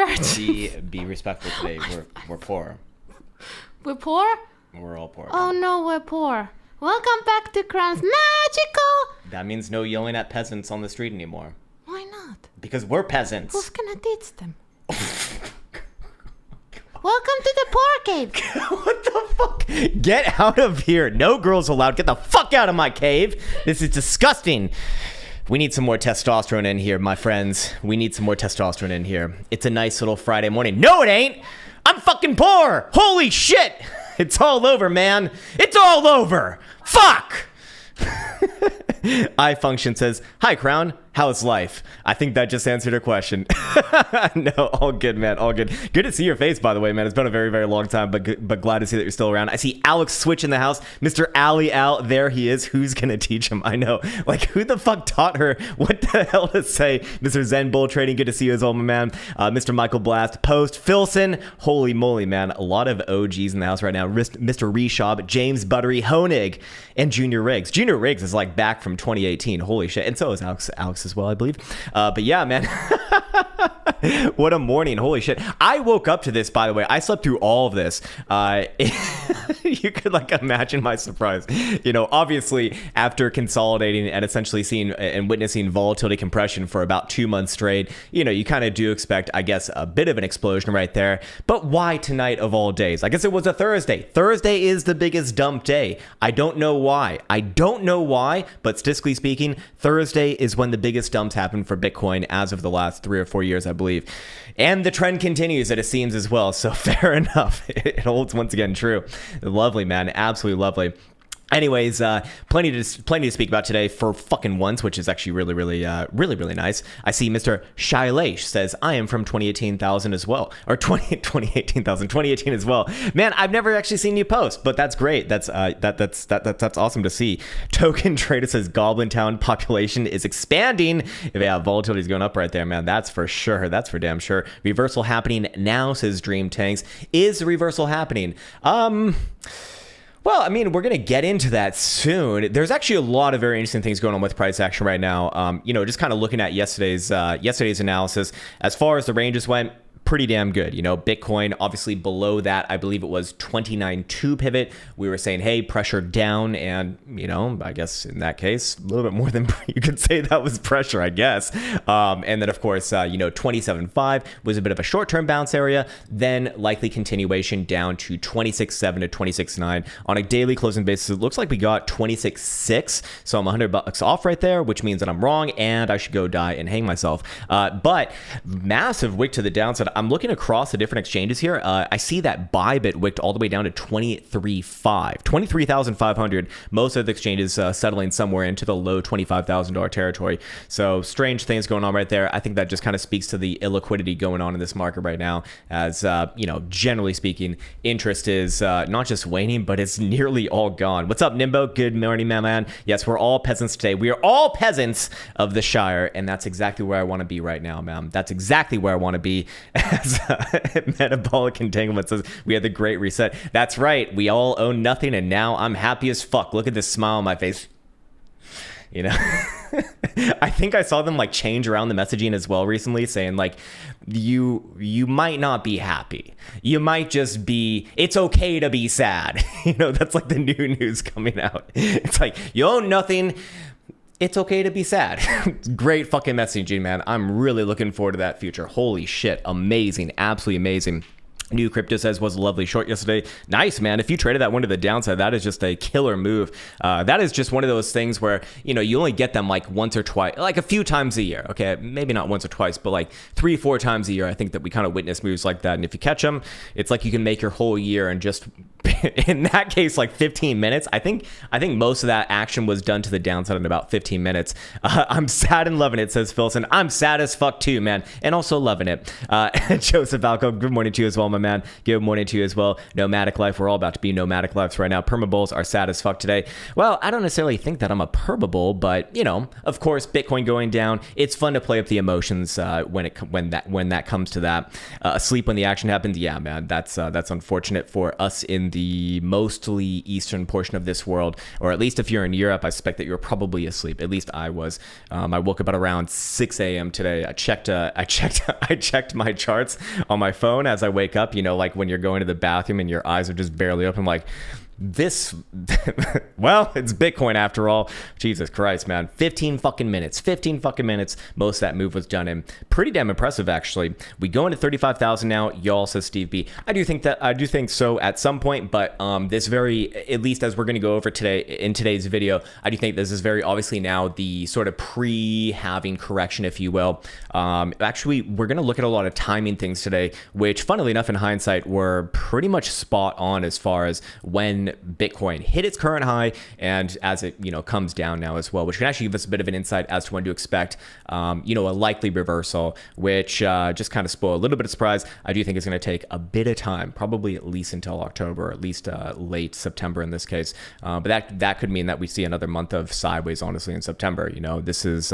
virgins. Be respectful today. We're poor. We're poor? We're all poor. Oh no, we're poor. Welcome back to Krown's Magical. That means no yelling at peasants on the street anymore. Why not? Because we're peasants. Who's gonna teach them? Welcome to the poor cave. What the fuck? Get out of here. No girls allowed. Get the fuck out of my cave. This is disgusting. We need some more testosterone in here, my friends. We need some more testosterone in here. It's a nice little Friday morning. No, it ain't. I'm fucking poor. Holy shit. It's all over, man. It's all over. Fuck. iFunction says, "Hi, Krown. How's life?" I think that just answered her question. No, all good, man. All good. Good to see your face, by the way, man. It's been a very, very long time, but glad to see that you're still around. I see Alex Switch in the house. Mr. Ali Al, there he is. Who's going to teach him? I know. Like, who the fuck taught her what the hell to say? Mr. Zen Bull Trading, good to see you as well, my man. Mr. Michael Blast, Post, Filson. Holy moly, man. A lot of OGs in the house right now. Mr. Reshab, James Buttery, Honig, and Junior Riggs. Junior Riggs is like back from 2018. Holy shit. And so is Alex as well, I believe. But yeah, man. What a morning. Holy shit. I woke up to this, by the way. I slept through all of this. You could like imagine my surprise. You know, obviously after consolidating and essentially seeing and witnessing volatility compression for about 2 months straight, you know, you kind of do expect, I guess, a bit of an explosion right there. But why tonight of all days? I guess it was a Thursday. Thursday is the biggest dump day. I don't know why. But statistically speaking, Thursday is when the biggest dumps happen for Bitcoin as of the last 3 or 4 years, I believe. And the trend continues, it seems, as well. So fair enough. It holds once again true. Lovely, man. Absolutely lovely. Anyways, plenty to speak about today for fucking once, which is actually really nice. I see Mr. Shailesh says, "I am from 2018,000 as well." Or 2018 as well. Man, I've never actually seen you post, but that's great. That's awesome to see. Token Trader says, "Goblin Town population is expanding." Yeah, volatility is going up right there, man. That's for sure. That's for damn sure. Reversal happening now, says Dream Tanks. Is the reversal happening? Well, I mean, we're going to get into that soon. There's actually a lot of very interesting things going on with price action right now. You know, just kind of looking at yesterday's analysis, as far as the ranges went, pretty damn good. You know, Bitcoin obviously below that, I believe it was 29.2 pivot. We were saying, hey, pressure down. And, you know, I guess in that case, a little bit more than you could say that was pressure, I guess. And then, of course, you know, 27.5 was a bit of a short-term bounce area. Then likely continuation down to 26.7 to 26.9. On a daily closing basis, it looks like we got 26.6. So I'm $100 off right there, which means that I'm wrong and I should go die and hang myself. But massive wick to the downside. I'm looking across the different exchanges here. I see that Bybit wicked all the way down to 23,500. Most of the exchanges settling somewhere into the low $25,000 territory. So strange things going on right there. I think that just kind of speaks to the illiquidity going on in this market right now. As you know, generally speaking, interest is not just waning, but it's nearly all gone. What's up, Nimbo? Good morning, my man. Yes, we're all peasants today. We are all peasants of the Shire, and that's exactly where I want to be right now, man. That's exactly where I want to be. As Metabolic Entanglement says, we had the great reset. That's right. We all own nothing, and now I'm happy as fuck. Look at this smile on my face. You know, I think I saw them like change around the messaging as well recently, saying like, you might not be happy. You might just be, it's okay to be sad. You know, that's like the new news coming out. It's like, you own nothing. It's okay to be sad. Great fucking messaging, man. I'm really looking forward to that future. Holy shit. Amazing. Absolutely amazing. New Crypto says was a lovely short yesterday. Nice, man. If you traded that one to the downside, that is just a killer move. That is just one of those things where, you know, you only get them like once or twice, like a few times a year. Okay, maybe not once or twice, but like 3-4 times a year. I think that we kind of witness moves like that. And if you catch them, it's like you can make your whole year in just, in that case, like 15 minutes. I think most of that action was done to the downside in about 15 minutes. I'm sad and loving it, says Philson. I'm sad as fuck too, man. And also loving it. Joseph Alco, good morning to you as well, my man. Good morning to you as well. Nomadic life. We're all about to be nomadic lives right now. Permabulls are sad as fuck today. Well, I don't necessarily think that I'm a permabull, but you know, of course, Bitcoin going down. It's fun to play up the emotions when that comes to that. Asleep when the action happens. Yeah, man, that's unfortunate for us in the the mostly eastern portion of this world, or at least if you're in Europe, I suspect that you're probably asleep. At least I was. I woke up at around 6 a.m. today. I checked my charts on my phone as I wake up. You know, like when you're going to the bathroom and your eyes are just barely open, like, this, well, it's Bitcoin after all. Jesus Christ, man. 15 fucking minutes. Most of that move was done in. Pretty damn impressive, actually. We go into 35,000 now. Y'all, says Steve B. I do think so at some point, but this very, at least as we're going to go over today in today's video, I do think this is very obviously now the sort of pre-halving correction, if you will. Actually, we're going to look at a lot of timing things today, which funnily enough, in hindsight, were pretty much spot on as far as when Bitcoin hit its current high and as it, you know, comes down now as well, which can actually give us a bit of an insight as to when to expect, you know, a likely reversal, which just kind of spoil a little bit of surprise. I do think it's going to take a bit of time, probably at least until October, or at least late September in this case. But that could mean that we see another month of sideways, honestly, in September. You know, this is,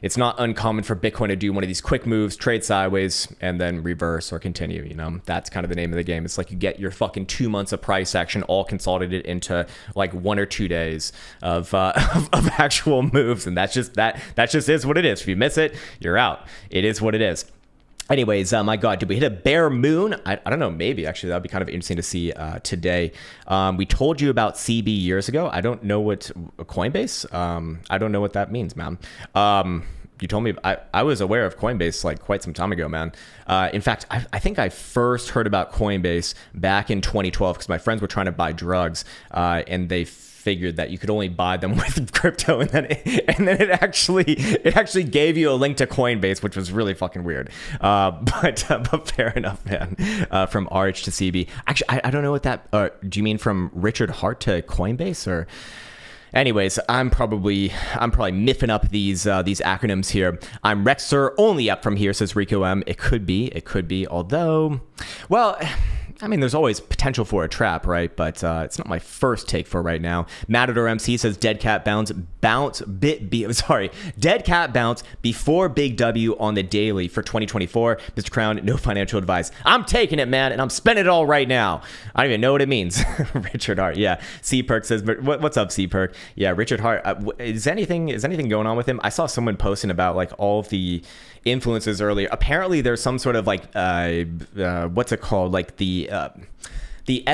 it's not uncommon for Bitcoin to do one of these quick moves, trade sideways, and then reverse or continue. You know, that's kind of the name of the game. It's like you get your fucking 2 months of price action all consolidated into like 1 or 2 days of actual moves, and that just is what it is. If you miss it, you're out. It is what it is. Anyways, my God, did we hit a bear moon? I don't know, maybe actually that'd be kind of interesting to see today. We told you about CB years ago. I don't know what Coinbase. I don't know what that means, man. You told me I was aware of Coinbase like quite some time ago, man. In fact, I think I first heard about Coinbase back in 2012 because my friends were trying to buy drugs, and they figured that you could only buy them with crypto, and then it actually gave you a link to Coinbase, which was really fucking weird. But fair enough, man. From RH to CB. Actually, I don't know what that. Do you mean from Richard Hart to Coinbase or? Anyways, I'm probably miffing up these acronyms here. I'm Rexer, only up from here, says Rico M. It could be, although, well, I mean, there's always potential for a trap, right? But it's not my first take for right now. Matador MC says dead cat bounce dead cat bounce before Big W on the daily for 2024. Mr. Krown, no financial advice. I'm taking it, man, and I'm spending it all right now. I don't even know what it means. Richard Hart, yeah. C Perk says, what's up, C Perk? Yeah, Richard Hart. Is anything going on with him? I saw someone posting about like all of the influences earlier. Apparently, there's some sort of like what's it called? Like the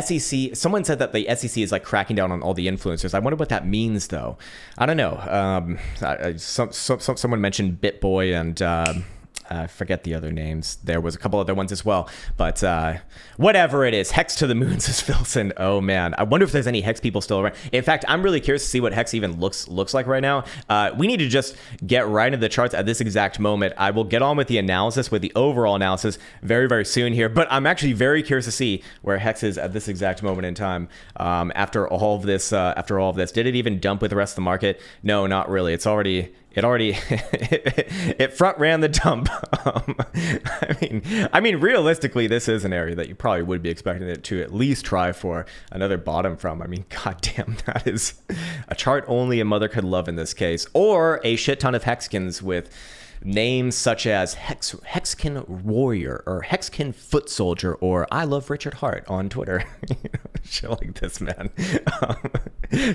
SEC, someone said that the SEC is like cracking down on all the influencers. I wonder what that means, though. I don't know. Someone mentioned BitBoy and I forget the other names. There was a couple other ones as well. But whatever it is, Hex to the moon, says Philson. Oh, man. I wonder if there's any Hex people still around. In fact, I'm really curious to see what Hex even looks like right now. We need to just get right into the charts at this exact moment. I will get on with the analysis, with the overall analysis very, very soon here. But I'm actually very curious to see where Hex is at this exact moment in time. After all of this, did it even dump with the rest of the market? No, not really. It front ran the dump. I mean, realistically, this is an area that you probably would be expecting it to at least try for another bottom from. I mean, goddamn, that is a chart only a mother could love in this case, or a shit ton of Hexkins with names such as Hexkin Warrior or Hexkin Foot Soldier or I Love Richard Hart on Twitter. Shit like this, man.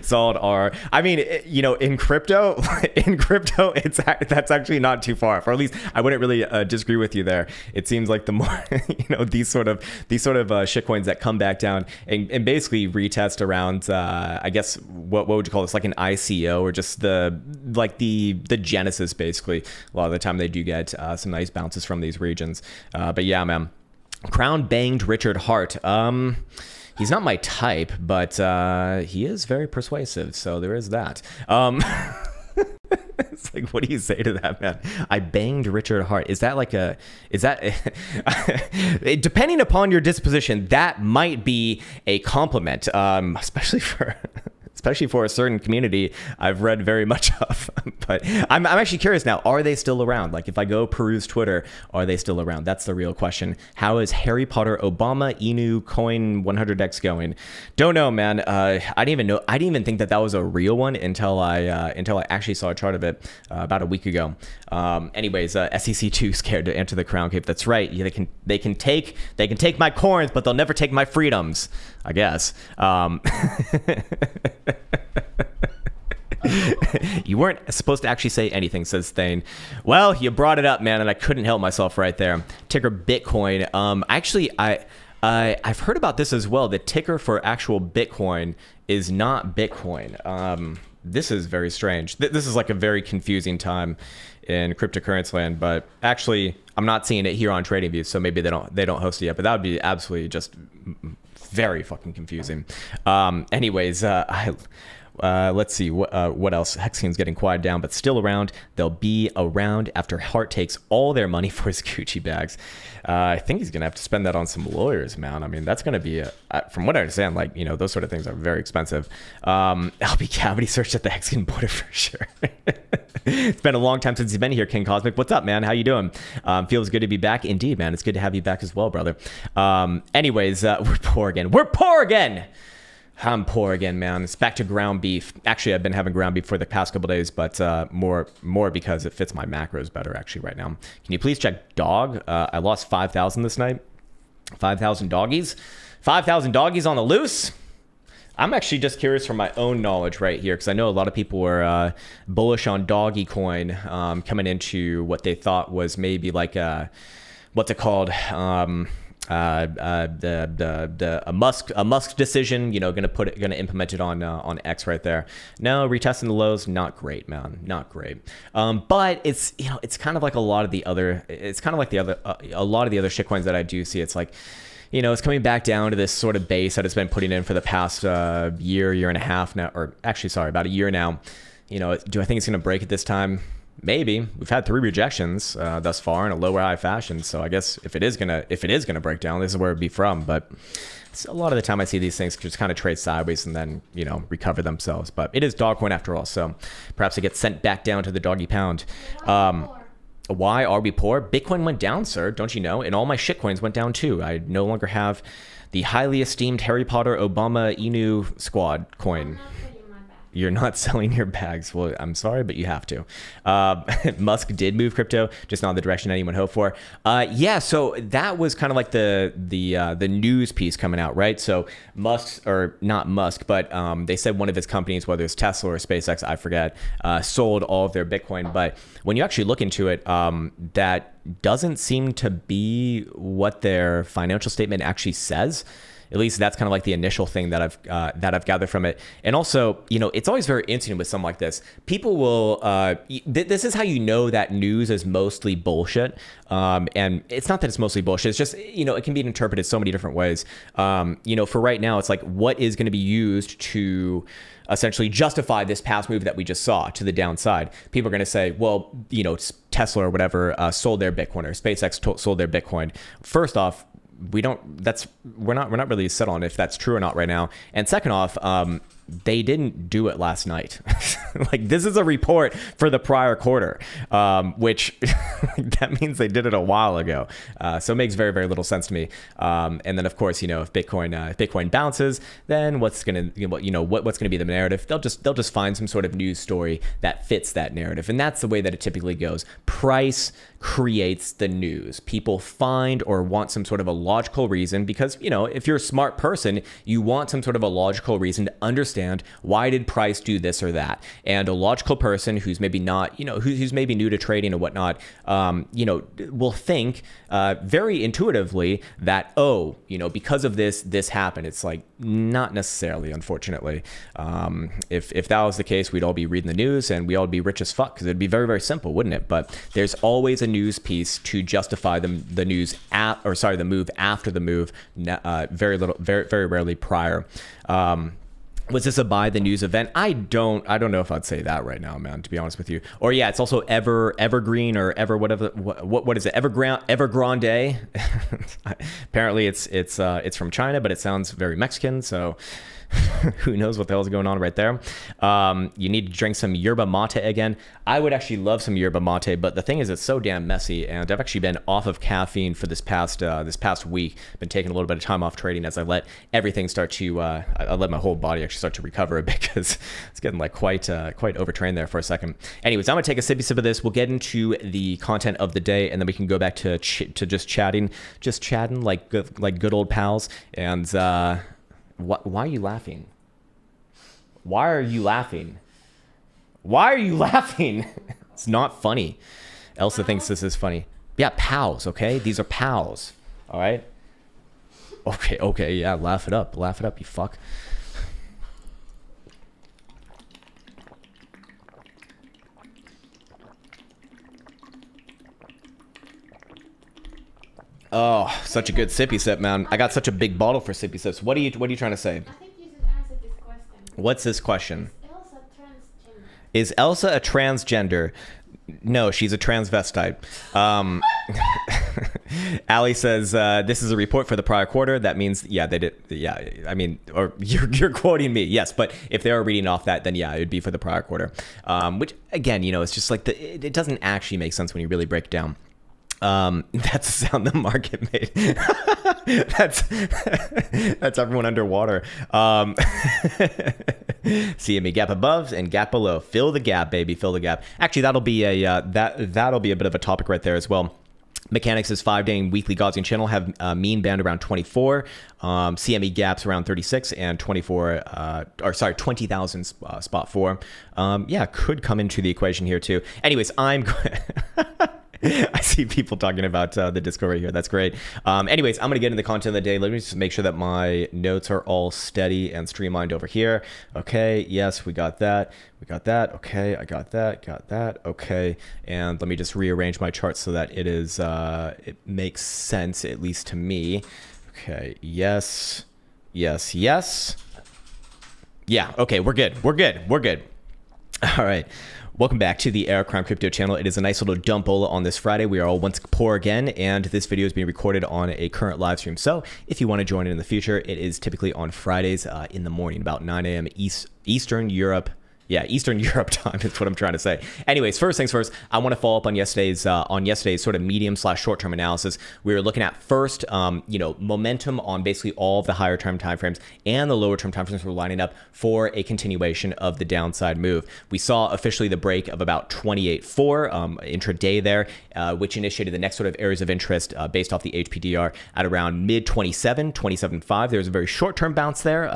Solid R. I mean, you know, in crypto, that's actually not too far. Or at least I wouldn't really disagree with you there. It seems like the more, you know, these sort of shitcoins that come back down and basically retest around, I guess, what would you call this? Like an ICO or just the genesis, basically. A lot of the time they do get some nice bounces from these regions. But yeah, man. Krown banged Richard Hart. He's not my type, but he is very persuasive, so there is that. It's like, what do you say to that, man? I banged Richard Hart. Is that depending upon your disposition, that might be a compliment, especially for especially for a certain community I've read very much of. But I'm actually curious now, are they still around? Like if I go peruse Twitter, are they still around? That's the real question. How is Harry Potter Obama Inu Coin 100x going? Don't know, man. I didn't even know. I didn't even think that was a real one until I actually saw a chart of it about a week ago. Anyways, SEC2 scared to enter the Krown Cave. That's right. Yeah, they can take my coins, but they'll never take my freedoms, I guess. You weren't supposed to actually say anything, says Thane. Well, you brought it up, man, and I couldn't help myself right there. Ticker Bitcoin. I've heard about this as well. The ticker for actual Bitcoin is not Bitcoin. This is very strange. This is like a very confusing time in cryptocurrency land, but actually I'm not seeing it here on TradingView, so maybe they don't host it yet, but that would be absolutely just very fucking confusing. Anyways, let's see what else. Hexine's getting quiet down, but still around. They'll be around after Hart takes all their money for his Gucci bags. I think he's gonna have to spend that on some lawyers, man. I mean, that's gonna be from what I understand, like, you know, those sort of things are very expensive. I'll be cavity searched at the Hexagon border for sure. It's been a long time since you've been here, King Cosmic. What's up, man? How you doing? Feels good to be back. Indeed, man. It's good to have you back as well, brother. Anyways, we're poor again. We're poor again. I'm poor again, man. It's back to ground beef. Actually, I've been having ground beef for the past couple days, but more because it fits my macros better actually right now. Can you please check dog? I lost 5,000 this night. 5,000 doggies. 5,000 doggies on the loose. I'm actually just curious from my own knowledge right here, because I know a lot of people were bullish on doggy coin coming into what they thought was maybe like what's it called? A Musk decision, you know, gonna implement it on X right there. No, retesting the lows, not great, man, not great. But it's, you know, it's kind of like a lot of the other shitcoins that I do see. It's like, you know, it's coming back down to this sort of base that it's been putting in for the past year and a half now, or actually, sorry, about a year now. You know, do I think it's gonna break it this time? Maybe. We've had 3 rejections thus far in a lower high fashion, so I guess if it is gonna break down, this is where it'd be from. But a lot of the time I see these things just kind of trade sideways and then, you know, recover themselves. But it is dog coin after all, so perhaps it gets sent back down to the doggy pound. Why are we poor? Bitcoin went down, sir, don't you know? And all my shitcoins went down too. I no longer have the highly esteemed Harry Potter Obama Inu squad coin. You're not selling your bags. Well, I'm sorry, but you have to. Musk did move crypto, just not the direction anyone hoped for. Yeah, so that was kind of like the news piece coming out, right? So Musk, or not Musk, but they said one of his companies, whether it's Tesla or SpaceX, I forget, sold all of their Bitcoin. But when you actually look into it, that doesn't seem to be what their financial statement actually says. At least that's kind of like the initial thing that I've gathered from it. And also, you know, it's always very interesting with something like this. People will, this is how you know that news is mostly bullshit. And it's not that it's mostly bullshit. It's just, you know, it can be interpreted so many different ways. You know, for right now, it's like, what is going to be used to essentially justify this past move that we just saw to the downside? People are going to say, well, you know, Tesla or whatever sold their Bitcoin, or SpaceX sold their Bitcoin. First off, we're not really set on if that's true or not right now. And second off, they didn't do it last night. Like, this is a report for the prior quarter, which that means they did it a while ago. So it makes very, very little sense to me. And then of course, you know, if Bitcoin bounces, then what's gonna be the narrative? They'll just find some sort of news story that fits that narrative. And that's the way that it typically goes. Price creates the news. People find or want some sort of a logical reason, because, you know, if you're a smart person, you want some sort of a logical reason to understand why did price do this or that. And a logical person who's maybe not, you know, who's maybe new to trading and whatnot, you know, will think very intuitively that, oh, you know, because of this happened. It's like, not necessarily, unfortunately. If that was the case, we'd all be reading the news and we all be rich as fuck, because it'd be very, very simple, wouldn't it? But there's always a news piece to justify the move after the move. Very rarely prior. Was this a buy the news event? I don't know if I'd say that right now, man, to be honest with you. Or yeah, it's also evergreen or whatever. What is it? Evergrande. Apparently it's from China, but it sounds very Mexican. So Who knows what the hell's going on right there. You need to drink some yerba mate again. I would actually love some yerba mate, but the thing is, it's so damn messy, and I've actually been off of caffeine for this past week. Been taking a little bit of time off trading as I let everything start to, I let my whole body actually start to recover a bit, because it's getting like quite overtrained there for a second. Anyways, I'm gonna take a sippy sip of this. We'll get into the content of the day, and then we can go back to just chatting like good old pals. And why are you laughing? Why are you laughing? Why are you laughing? It's not funny. Elsa thinks this is funny. Yeah, pals, okay? These are pals, all right? Okay, yeah, laugh it up, you fuck. Oh, such a good sippy sip, man. I got such a big bottle for sippy sips. What are you trying to say? I think you should answer this question. What's this question? Is Elsa transgender? Is Elsa a transgender? No, she's a transvestite. Ali says, this is a report for the prior quarter. That means, yeah, they did. Yeah, I mean, or you're quoting me. Yes, but if they are reading off that, then yeah, it would be for the prior quarter. Which, again, it's just like it doesn't actually make sense when you really break it down. That's the sound the market made. that's everyone underwater. CME gap above and gap below. Fill the gap, baby. Fill the gap. Actually, that'll be that'll be a bit of a topic right there as well. Mechanics' 5-day and weekly Gaussian channel have a mean band around 24, CME gaps around 36, and 20,000 spot 4. Yeah, could come into the equation here too. Anyways, I see people talking about the Discord right here. That's great. Anyways, I'm going to get into the content of the day. Let me just make sure that my notes are all steady and streamlined over here. Okay. Yes, we got that. We got that. Okay. I got that. Got that. Okay. And let me just rearrange my chart so that it makes sense, at least to me. Okay. Yes. Yes. Yes. Yeah. Okay. We're good. We're good. We're good. All right. Welcome back to the Krown Crypto channel. It is a nice little dumble on this Friday. We are all once poor again, and this video is being recorded on a current live stream. So if you want to join in the future, it is typically on Fridays in the morning, about 9 a.m. Eastern Europe. Yeah, Eastern Europe time is what I'm trying to say. Anyways, first things first, I want to follow up on yesterday's sort of medium/short-term analysis. We were looking at first, momentum on basically all of the higher-term timeframes, and the lower-term timeframes were lining up for a continuation of the downside move. We saw officially the break of about 28.4 intraday there, which initiated the next sort of areas of interest based off the HPDR at around mid-27, 27.5. There was a very short-term bounce there.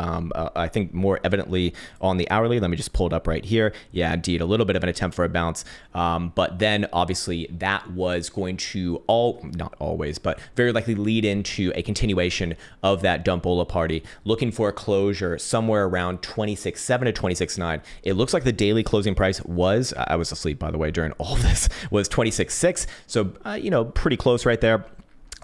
I think more evidently on the hourly. Let me just pull it up right here. Yeah, indeed, a little bit of an attempt for a bounce. But then obviously that was going to not always, but very likely lead into a continuation of that dumbola party, looking for a closure somewhere around 26.7 to 26.9. It looks like the daily closing price was, I was asleep by the way during all this, was 26.6. So, pretty close right there.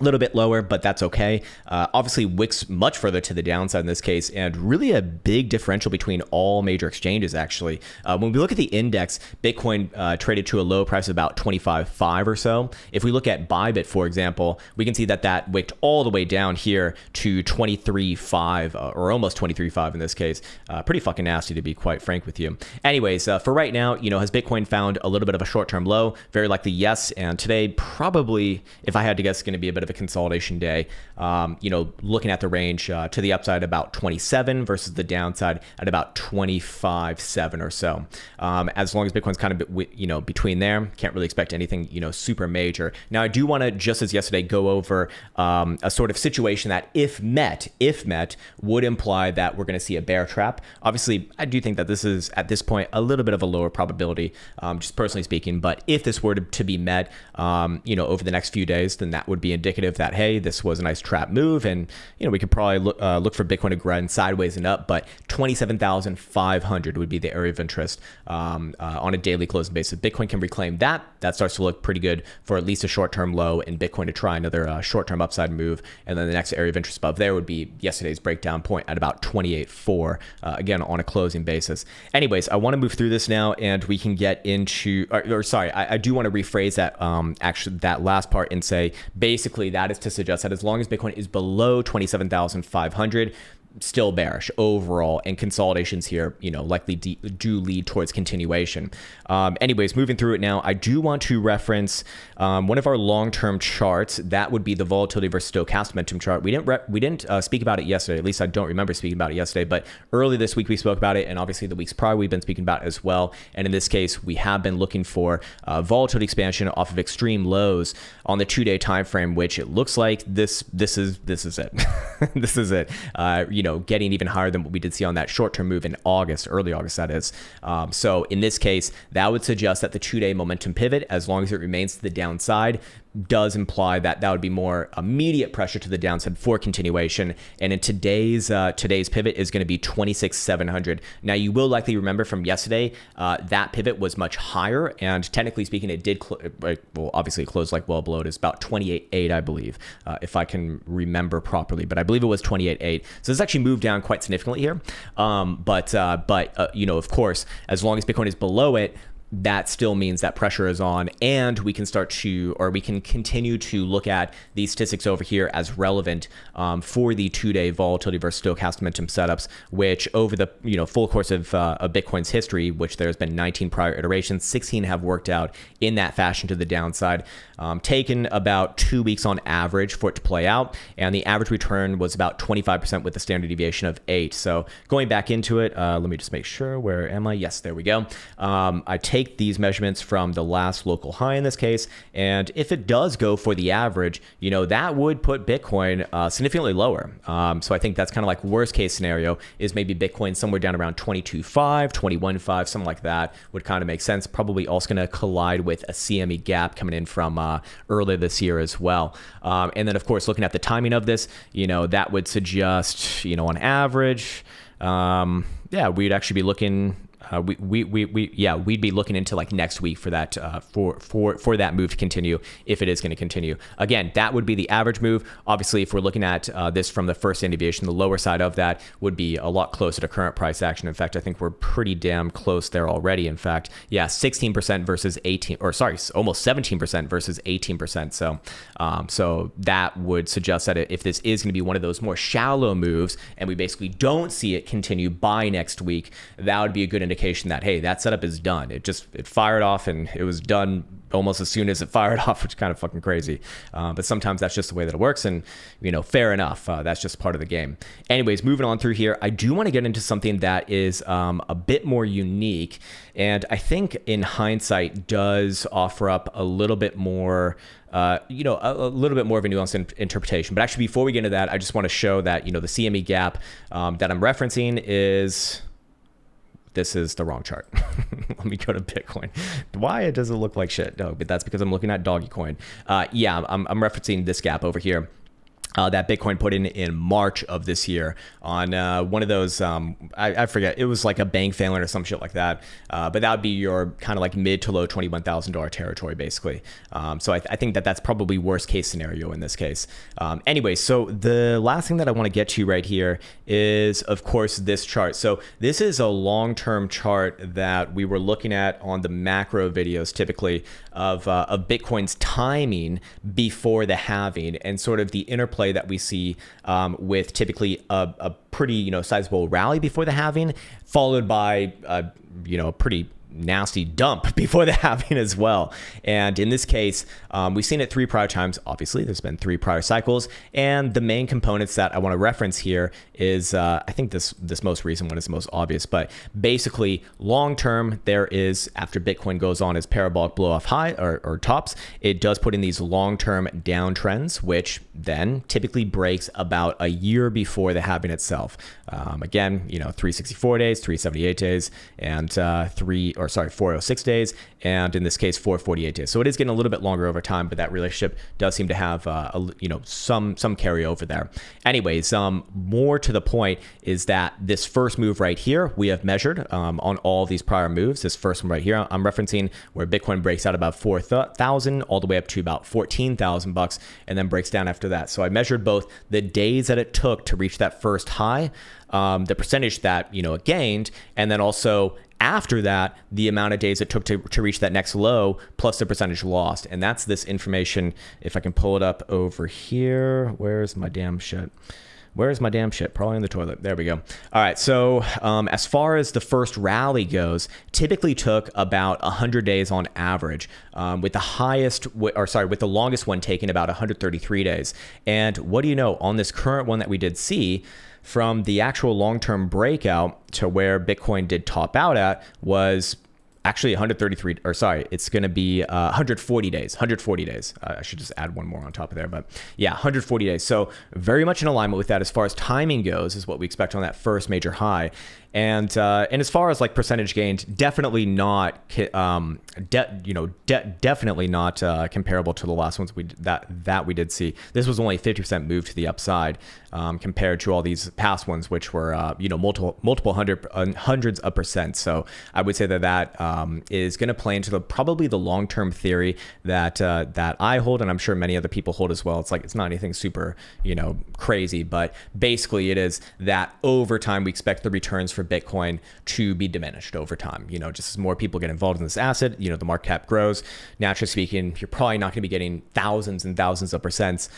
A little bit lower, but that's okay. Obviously, wicks much further to the downside in this case, and really a big differential between all major exchanges, actually. When we look at the index, Bitcoin traded to a low price of about 25.5 or so. If we look at Bybit, for example, we can see that wicked all the way down here to 23.5, or almost 23.5 in this case. Pretty fucking nasty, to be quite frank with you. Anyways, for right now, has Bitcoin found a little bit of a short-term low? Very likely yes, and today probably, if I had to guess, is going to be a bit of a consolidation day. Looking at the range to the upside about 27 versus the downside at about 25.7 or so. As long as Bitcoin's kind of between there, can't really expect anything super major. Now I do want to, just as yesterday, go over a sort of situation that if met would imply that we're going to see a bear trap. Obviously, I do think that this is at this point a little bit of a lower probability, just personally speaking. But if this were to be met, over the next few days, then that would be indicative that, hey, this was a nice trap move, and we could probably look for Bitcoin to grind sideways and up, but 27,500 would be the area of interest on a daily closing basis. If Bitcoin can reclaim that starts to look pretty good for at least a short-term low, and Bitcoin to try another short-term upside move, and then the next area of interest above there would be yesterday's breakdown point at about 28.4, again on a closing basis. Anyways, I want to move through this now, and we can get into, I do want to rephrase that actually that last part and say basically that is to suggest that as long as Bitcoin is below 27,500, still bearish overall, and consolidations here, likely do lead towards continuation. Anyways, moving through it now, I do want to reference one of our long-term charts. That would be the volatility versus stochastic momentum chart. We didn't speak about it yesterday. At least I don't remember speaking about it yesterday. But early this week we spoke about it, and obviously the weeks prior we've been speaking about it as well. And in this case, we have been looking for volatility expansion off of extreme lows on the 2-day time frame, which it looks like this is it. This is it. Getting even higher than what we did see on that short-term move in August, early August, that is. So in this case, that would suggest that the 2-day momentum pivot, as long as it remains to the downside, does imply that would be more immediate pressure to the downside for continuation. And in today's pivot is going to be 26,700. Now, you will likely remember from yesterday that pivot was much higher, and technically speaking, it did obviously it closed like well below it. Is about 28.8, I believe, if I can remember properly, but I believe it was 28.8. So it's actually moved down quite significantly here. But of course, as long as Bitcoin is below it, that still means that pressure is on, and we can continue to look at these statistics over here as relevant for the 2-day volatility versus stochastic momentum setups, which over the full course of Bitcoin's history, which there's been 19 prior iterations, 16 have worked out in that fashion to the downside. Taken about 2 weeks on average for it to play out, and the average return was about 25% with a standard deviation of 8. So going back into it, let me just make sure, where am I? Yes, there we go. I take these measurements from the last local high in this case, and if it does go for the average, that would put Bitcoin significantly lower. So I think that's kind of like worst case scenario is maybe Bitcoin somewhere down around 22.5, 21.5, something like that would kind of make sense. Probably also going to collide with a CME gap coming in from earlier this year as well. And then of course, looking at the timing of this, that would suggest, on average, we'd actually be looking we'd be looking into like next week for that for that move to continue, if it is going to continue. Again, that would be the average move. Obviously, if we're looking at this from the first standard deviation, the lower side of that would be a lot closer to current price action. In fact, I think we're pretty damn close there already. In fact, 16% versus 18, or sorry, almost 17% versus 18%. So that would suggest that if this is going to be one of those more shallow moves, and we basically don't see it continue by next week, that would be a good indication that, hey, that setup is done. It fired off, and it was done almost as soon as it fired off, which is kind of fucking crazy. But sometimes that's just the way that it works, and fair enough. That's just part of the game. Anyways, moving on through here, I do want to get into something that is a bit more unique, and I think in hindsight does offer up a little bit more a little bit more of a nuanced interpretation. But actually, before we get into that, I just want to show that the CME gap that I'm referencing is. This is the wrong chart. Let me go to Bitcoin. Why does it look like shit? No, but that's because I'm looking at Dogecoin. I'm referencing this gap over here. That Bitcoin put in March of this year on one of those, I forget, it was like a bank failing or some shit like that. But that would be your kind of like mid to low $21,000 territory, basically. So I think that's probably worst case scenario in this case. Anyway, so the last thing that I want to get to right here is, of course, this chart. So this is a long-term chart that we were looking at on the macro videos, typically, of Bitcoin's timing before the halving, and sort of the interplay that we see with typically a pretty sizable rally before the halving, followed by a pretty nasty dump before the halving as well. And in this case, we've seen it 3 prior times. Obviously, there's been 3 prior cycles, and the main components that I want to reference here is I think this most recent one is the most obvious, but basically long term, there is, after Bitcoin goes on its parabolic blow off high or tops, it does put in these long-term downtrends, which then typically breaks about a year before the halving itself. Again, 364 days, 378 days, and 406 days, and in this case 448 days. So it is getting a little bit longer over time, but that relationship does seem to have some carryover there. Anyways, more to the point is that this first move right here we have measured on all of these prior moves. This first one right here I'm referencing, where Bitcoin breaks out about 4,000 all the way up to about $14,000 and then breaks down after that. So I measured both the days that it took to reach that first high, the percentage that it gained, and then also after that, the amount of days it took to reach that next low, plus the percentage lost. And that's this information. If I can pull it up over here, where's my damn shit? Where's my damn shit? Probably in the toilet. There we go. All right. So as far as the first rally goes, typically took about 100 days on average, with the longest one taking about 133 days. And what do you know, on this current one that we did see, from the actual long-term breakout to where Bitcoin did top out at was actually 133, or sorry, it's going to be 140 days. I should just add one more on top of there, but yeah, 140 days. So very much in alignment with that as far as timing goes, is what we expect on that first major high. And as far as like percentage gained, definitely not, definitely not comparable to the last ones that we did see. This was only 50% move to the upside compared to all these past ones, which were multiple hundreds of percent. So I would say that is going to play into probably the long term theory that I hold, and I'm sure many other people hold as well. It's like it's not anything super crazy, but basically it is that over time we expect the returns for Bitcoin to be diminished over time. Just as more people get involved in this asset, the market cap grows. Naturally speaking, you're probably not going to be getting thousands and thousands of percents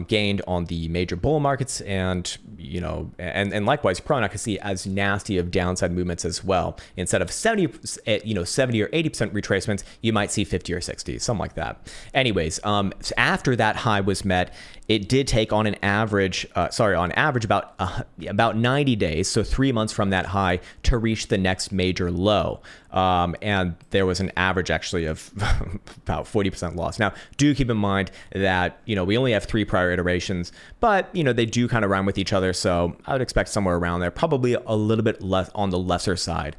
gained on the major bull markets, and likewise, you're probably not going to see as nasty of downside movements as well. Instead of 70 or 80% retracements, you might see 50 or 60, something like that. Anyways, after that high was met, it did take on average about 90 days, so 3 months from that high to reach the next major low. And there was an average actually of about 40% loss. Now, do keep in mind that, we only have 3 prior iterations, but, they do kind of rhyme with each other. So I would expect somewhere around there, probably a little bit less on the lesser side.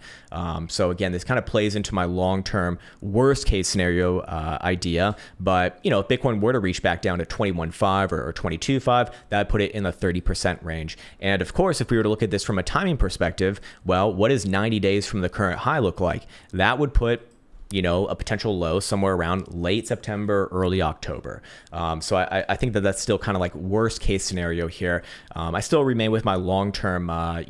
So again, this kind of plays into my long-term worst case scenario idea. But, if Bitcoin were to reach back down to 21.5 or 22.5, that would put it in the 30% range. And of course, if we were to look at this from a timing perspective, well, what does 90 days from the current high look like? That would put a potential low somewhere around late September, early October. So I think that that's still kind of like worst case scenario here. I still remain with my long-term,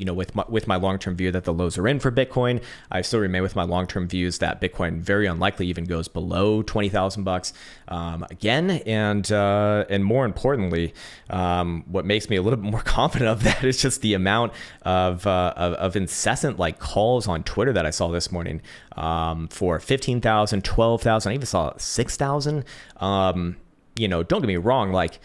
with my long-term view that the lows are in for Bitcoin. I still remain with my long-term views that Bitcoin very unlikely even goes below $20,000 again. And more importantly, what makes me a little bit more confident of that is just the amount of incessant like calls on Twitter that I saw this morning for 15,000, 12,000. I even saw 6,000. Don't get me wrong, like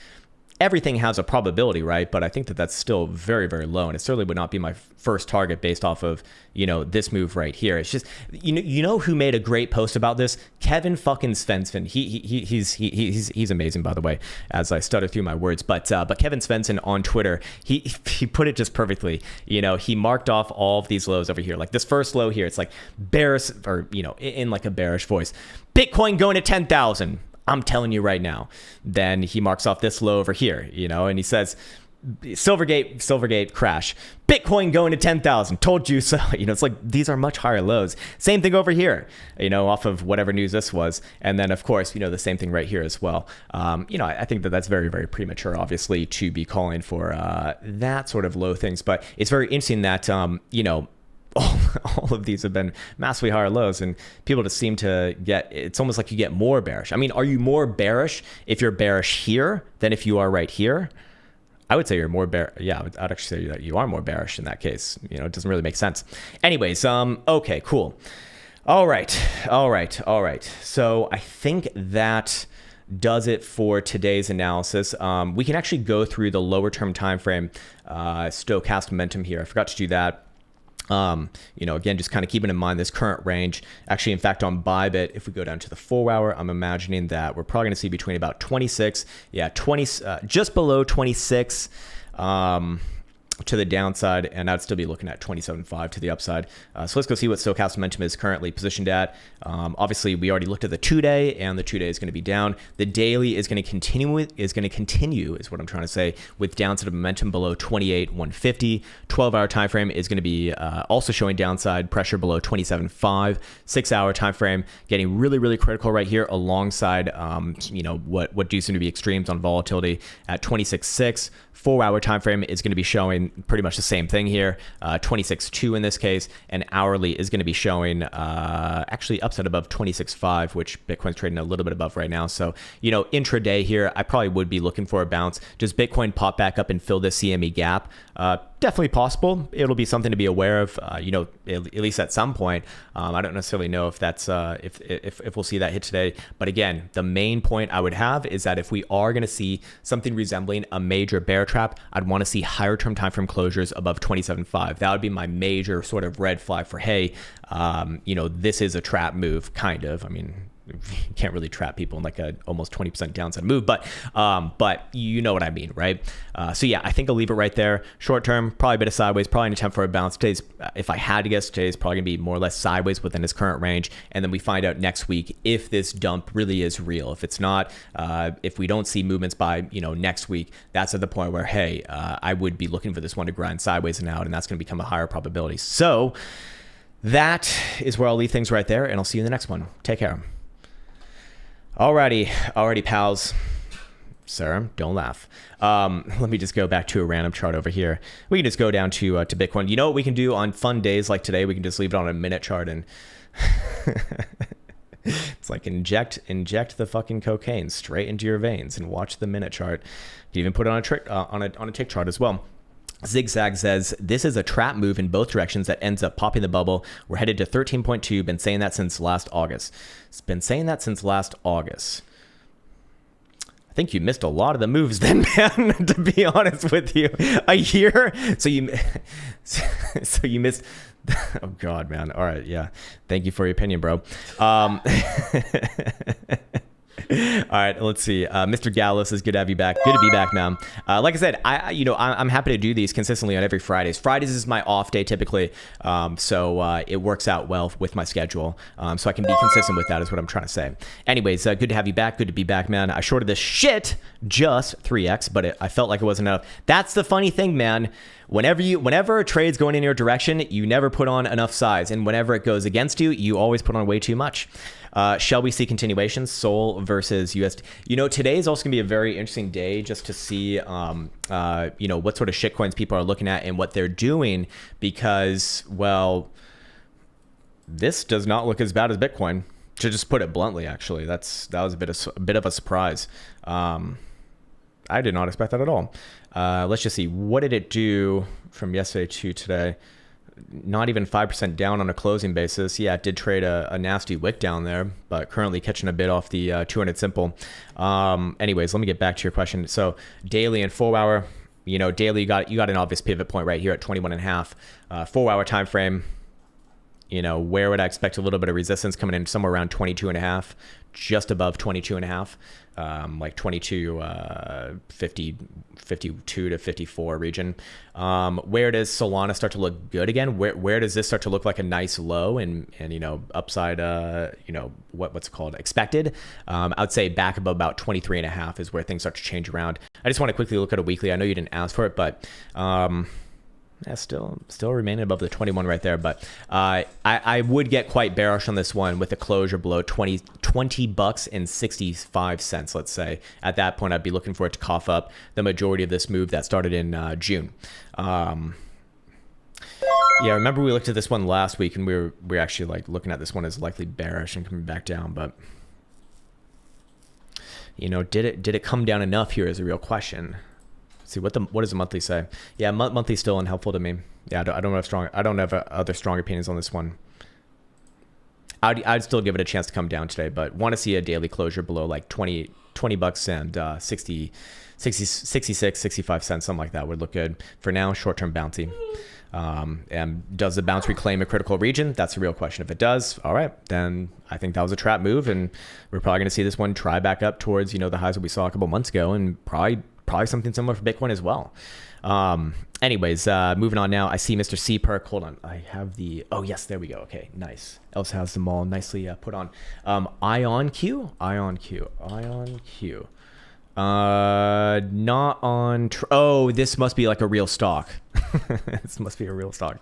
everything has a probability, right? But I think that that's still very, very low, and it certainly would not be my first target based off of this move right here. It's just who made a great post about this? Kevin fucking Svensson. He's amazing, by the way, as I stutter through my words. But Kevin Svensson on Twitter, he put it just perfectly. He marked off all of these lows over here, like this first low here. It's like bearish, or in like a bearish voice. Bitcoin going to 10,000. I'm telling you right now. Then he marks off this low over here, and he says, Silvergate crash. Bitcoin going to 10,000. Told you so. It's like these are much higher lows. Same thing over here, off of whatever news this was. And then, of course, the same thing right here as well. I think that that's very, very premature, obviously, to be calling for that sort of low things. But it's very interesting that, all of these have been massively higher lows, and people just seem to it's almost like you get more bearish. I mean, are you more bearish if you're bearish here than if you are right here? I would say you're more bearish. Yeah, I'd actually say that you are more bearish in that case. It doesn't really make sense. Anyways, okay, cool. All right. So I think that does it for today's analysis. We can actually go through the lower term time frame stochastic momentum here. I forgot to do that. Again, just kind of keeping in mind this current range. Actually, in fact, on Bybit, if we go down to the 4 hour, I'm imagining that we're probably going to see between about 26, just below 26, to the downside, and I'd still be looking at 27.5 to the upside. So let's go see what stochastic momentum is currently positioned at. Obviously, we already looked at the 2-day, and the 2-day is going to be down. The daily is going to continue, is what I'm trying to say, with downside momentum below 28,150. 12-hour time frame is going to be also showing downside pressure below 27.5. 6-hour time frame getting really, really critical right here, alongside what do seem to be extremes on volatility at 26.6. 4-hour time frame is going to be showing showing pretty much the same thing here, 26.2 in this case, and hourly is going to be showing actually upside above 26.5, which Bitcoin's trading a little bit above right now. So, intraday here, I probably would be looking for a bounce. Does Bitcoin pop back up and fill this CME gap? Definitely possible. It'll be something to be aware of, at least at some point. I don't necessarily know if that's if we'll see that hit today. But again, the main point I would have is that if we are going to see something resembling a major bear trap, I'd want to see higher term time frame closures above 27.5. That would be my major sort of red flag for, hey, this is a trap move, kind of. I mean, you can't really trap people in like a almost 20% downside move, but you know what I mean, right? So yeah, I think I'll leave it right there. Short term, probably a bit of sideways, probably an attempt for a bounce. Today's, if I had to guess, today's probably gonna be more or less sideways within its current range, and then we find out next week if this dump really is real. If it's not, if we don't see movements by next week, that's at the point where, hey, I would be looking for this one to grind sideways and out, and that's gonna become a higher probability. So that is where I'll leave things right there, and I'll see you in the next one. Take care. Alrighty, pals. Sir, don't laugh. Let me just go back to a random chart over here. We can just go down to Bitcoin. You know what we can do on fun days like today? We can just leave it on a minute chart and it's like inject the fucking cocaine straight into your veins and watch the minute chart. You can even put it on a tick chart as well. Zigzag says, this is a trap move in both directions that ends up popping the bubble. We're headed to 13.2. Been saying that since last August. It's been saying that since last August. I think you missed a lot of the moves then, man, to be honest with you. A year? So you missed... Oh, God, man. All right, yeah. Thank you for your opinion, bro. All right, let's see. Mr. Gallus is good to have you back. Good to be back, man. Like I said, I'm happy to do these consistently on every Fridays. Fridays is my off day typically, so it works out well with my schedule. So I can be consistent with that is what I'm trying to say. Anyways, good to have you back. Good to be back, man. I shorted this shit just 3x, but I felt like it wasn't enough. That's the funny thing, man. Whenever a trade's going in your direction, you never put on enough size, and whenever it goes against you, you always put on way too much. Shall we see continuation? Sol versus USD. Today is also gonna be a very interesting day just to see, what sort of shitcoins people are looking at and what they're doing, because, well, this does not look as bad as Bitcoin. To just put it bluntly, actually, that was a bit of a surprise. I did not expect that at all. Let's just see. What did it do from yesterday to today? Not even 5% down on a closing basis. Yeah, it did trade a nasty wick down there, but currently catching a bit off the 200 simple. Anyways, let me get back to your question. So daily and 4 hour, daily you got an obvious pivot point right here at 21.5. 4 hour time frame. Where would I expect a little bit of resistance coming in? Somewhere around 22.5, just above 22.5, like 52 to 54 region. Where does Solana start to look good again? Where does this start to look like a nice low and upside, what's it called, expected? I'd say back above about 23.5 is where things start to change around. I just want to quickly look at a weekly. I know you didn't ask for it, but yeah, still remaining above the 21 right there, but I would get quite bearish on this one with a closure below 20 bucks and 65 cents. Let's say at that point I'd be looking for it to cough up the majority of this move that started in June. Yeah, remember we looked at this one last week and we were actually like looking at this one as likely bearish and coming back down, but did it come down enough here is a real question. See what does the monthly say? Yeah, monthly's still unhelpful to me. Yeah, I don't have other strong opinions on this one. I'd still give it a chance to come down today, but want to see a daily closure below like 20 bucks and 66, 65 cents, something like that would look good. For now, short-term bouncy. And does the bounce reclaim a critical region? That's the real question. If it does, all right, then I think that was a trap move, and we're probably going to see this one try back up towards the highs that we saw a couple months ago, and probably something similar for Bitcoin as well. Anyways, moving on now. I see Mr. C Perk. Hold on. I have the... Oh, yes. There we go. Okay, nice. Else has them all nicely put on. IonQ? Not on... Oh, this must be like a real stock. This must be a real stock.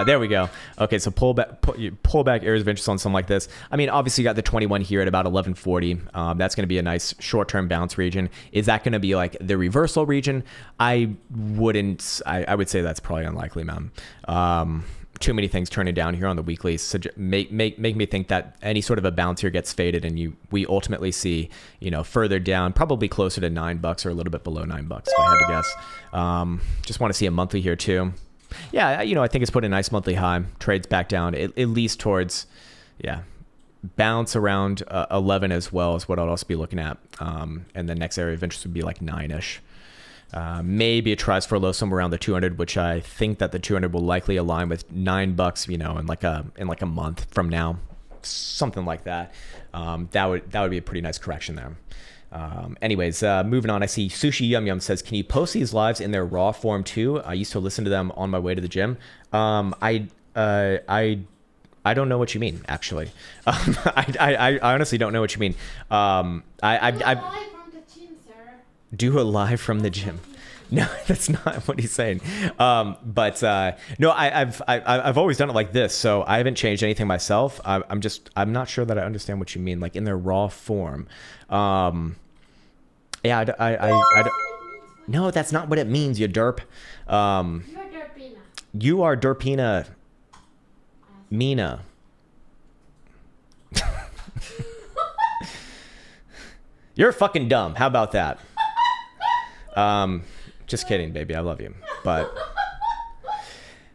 There we go. Okay, so pull back areas of interest on something like this. I mean, obviously you got the 21 here at about 1140. That's going to be a nice short-term bounce region. Is that going to be like the reversal region? I wouldn't. I would say that's probably unlikely, man. Too many things turning down here on the weekly make me think that any sort of a bounce here gets faded, and we ultimately see, further down, probably closer to $9 or a little bit below $9 if I had to guess. Just want to see a monthly here too. Yeah, I think it's put a nice monthly high, trades back down at least towards, bounce around 11 as well is what I'll also be looking at. And the next area of interest would be like 9-ish. Maybe it tries for a low somewhere around the 200, which I think that the 200 will likely align with $9, in like a month from now, something like that. That would be a pretty nice correction there. Anyways, moving on. I see Sushi Yum Yum says, can you post these lives in their raw form too? I used to listen to them on my way to the gym. I don't know what you mean, actually. I honestly don't know what you mean. I do a live from the gym. No, that's not what he's saying. No, I've always done it like this, so I haven't changed anything myself. I'm not sure that I understand what you mean, like in their raw form. No, that's not what it means, you derp. You are derpina. Mina. You're fucking dumb. How about that? Just kidding, baby. I love you. But I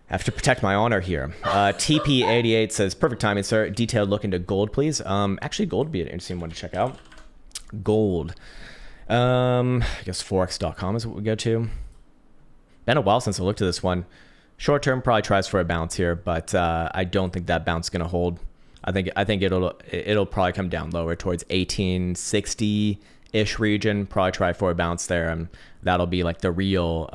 have to protect my honor here. TP88 says, perfect timing, sir. Detailed look into gold, please. Actually, gold would be an interesting one to check out. Gold. I guess forex.com is what we go to. Been a while since I looked at this one. Short term probably tries for a bounce here, but I don't think that bounce is going to hold. I think it'll probably come down lower towards 1860-ish region. Probably try for a bounce there, and that'll be like the real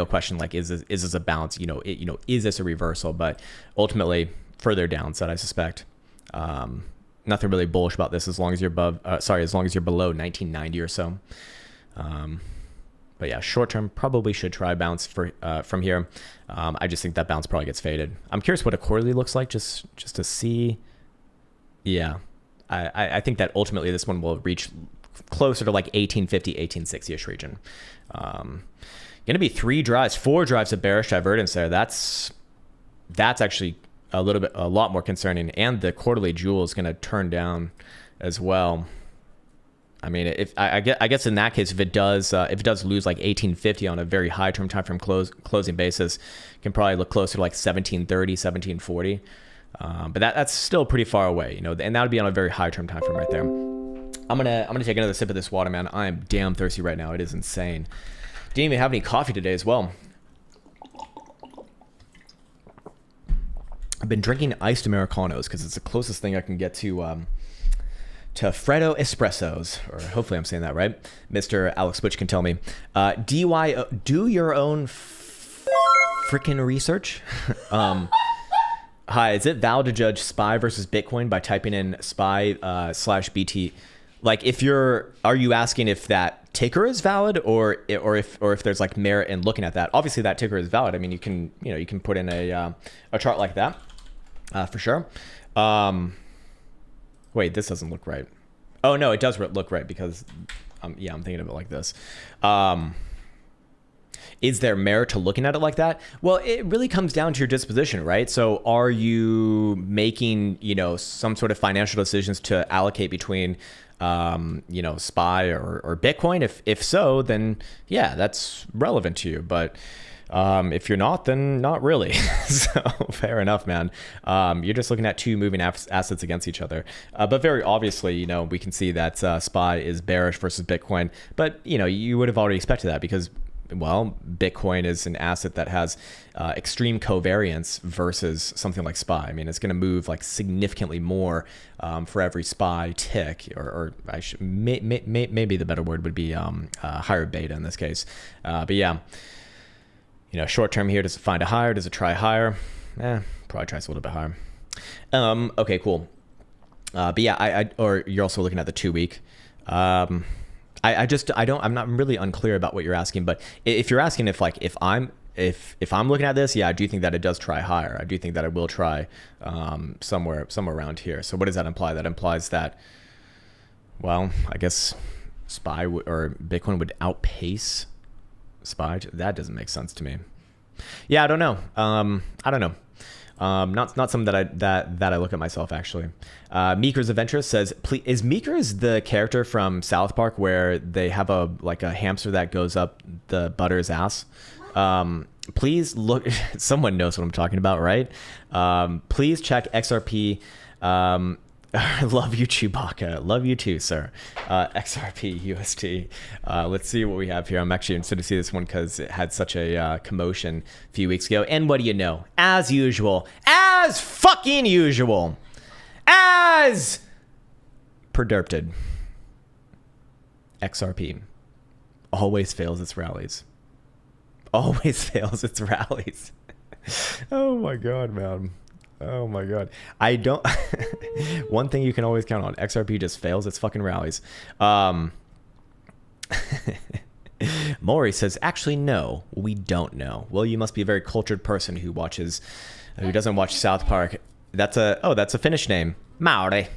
question. Like, is this a bounce? Is this a reversal? But ultimately, further downside, I suspect. Nothing really bullish about this as long as you're below 1990 or so. But yeah, short term probably should try bounce from here. I just think that bounce probably gets faded. I'm curious what a quarterly looks like just to see. Yeah, I think that ultimately this one will reach closer to like 1850, 1860-ish region. Going to be 4 drives of bearish divergence there. That's actually a lot more concerning. And the quarterly jewel is going to turn down as well. I mean, if I guess in that case, if it does lose like 1850 on a very high time frame closing basis, can probably look closer to like 1730, 1740. But that's still pretty far away, and that would be on a very high time frame right there. I'm gonna take another sip of this water, man. I am damn thirsty right now. It is insane. Didn't even have any coffee today as well. I've been drinking iced Americanos because it's the closest thing I can get to Freddo espressos, or hopefully I'm saying that right. Mr. Alex Butch can tell me. Do your own freaking research. Hi, is it valid to judge SPY versus Bitcoin by typing in SPY /BT? Like, are you asking if that ticker is valid or if there's like merit in looking at that? Obviously that ticker is valid. I mean, you can put in a chart like that, for sure. Wait, this doesn't look right. Oh no, it does look right because, I'm thinking of it like this. Is there merit to looking at it like that? Well, it really comes down to your disposition, right? So are you making, some sort of financial decisions to allocate between, SPY or Bitcoin? If so, then yeah, that's relevant to you. But if you're not, then not really. So fair enough, man. You're just looking at two moving assets against each other. But very obviously, we can see that SPY is bearish versus Bitcoin. But, you would have already expected that because, well, Bitcoin is an asset that has extreme covariance versus something like SPY. I mean, it's going to move like significantly more for every SPY tick, or I should maybe the better word would be higher beta in this case. But yeah. Short term here, does it find a higher? Does it try higher? Probably tries a little bit higher. Okay, cool. But yeah, or you're also looking at the 2 week. I'm not really unclear about what you're asking, but if you're asking if I'm if I'm looking at this, yeah, I do think that it does try higher. I do think that it will try somewhere around here. So what does that imply? That implies that, well, I guess SPY or Bitcoin would outpace SPY. That doesn't make sense to me. Yeah, I don't know. I don't know. Not something that I look at myself actually. Meeker's Adventurous says, is Meeker's the character from South Park where they have a hamster that goes up the butter's ass? Please look. Someone knows what I'm talking about, right? Please check XRP. Love you, Chewbacca. Love you too, sir. XRP USD. Let's see what we have here. I'm actually interested to see this one because it had such a commotion a few weeks ago. And what do you know? As usual, as fucking usual, as perderpted, XRP always fails its rallies. Always fails its rallies. Oh my god, man. Oh my god. I don't one thing you can always count on, XRP just fails its fucking rallies. Maury says, actually no, we don't know. Well, you must be a very cultured person who doesn't watch South Park. That's a Finnish name. Maori.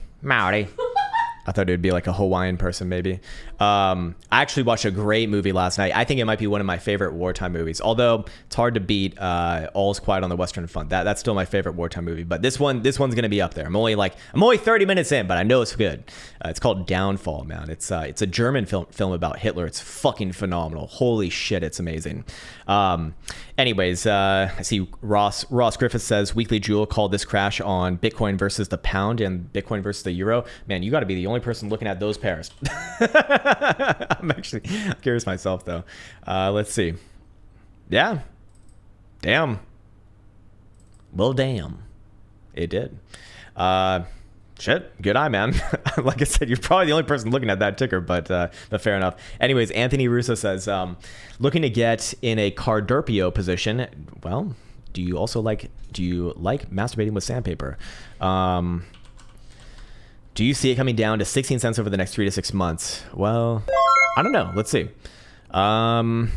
I thought it would be like a Hawaiian person, maybe. I actually watched a great movie last night. I think it might be one of my favorite wartime movies. Although it's hard to beat All's Quiet on the Western Front. That's still my favorite wartime movie. But this one's gonna be up there. I'm only 30 minutes in, but I know it's good. It's called Downfall, man. It's a German film about Hitler. It's fucking phenomenal. Holy shit, it's amazing. Anyways, I see Ross Griffith says Weekly Jewel called this crash on Bitcoin versus the pound and Bitcoin versus the euro. Man, you got to be the only person looking at those pairs. I'm actually curious myself though. Let's see. Yeah. Damn. Well, damn. It did. Shit, good eye, man. Like I said, you're probably the only person looking at that ticker, but fair enough. Anyways, Anthony Russo says, looking to get in a Cardurpio position. Well, do you like masturbating with sandpaper? Do you see it coming down to 16 cents over the next 3 to 6 months? Well, I don't know. Let's see. I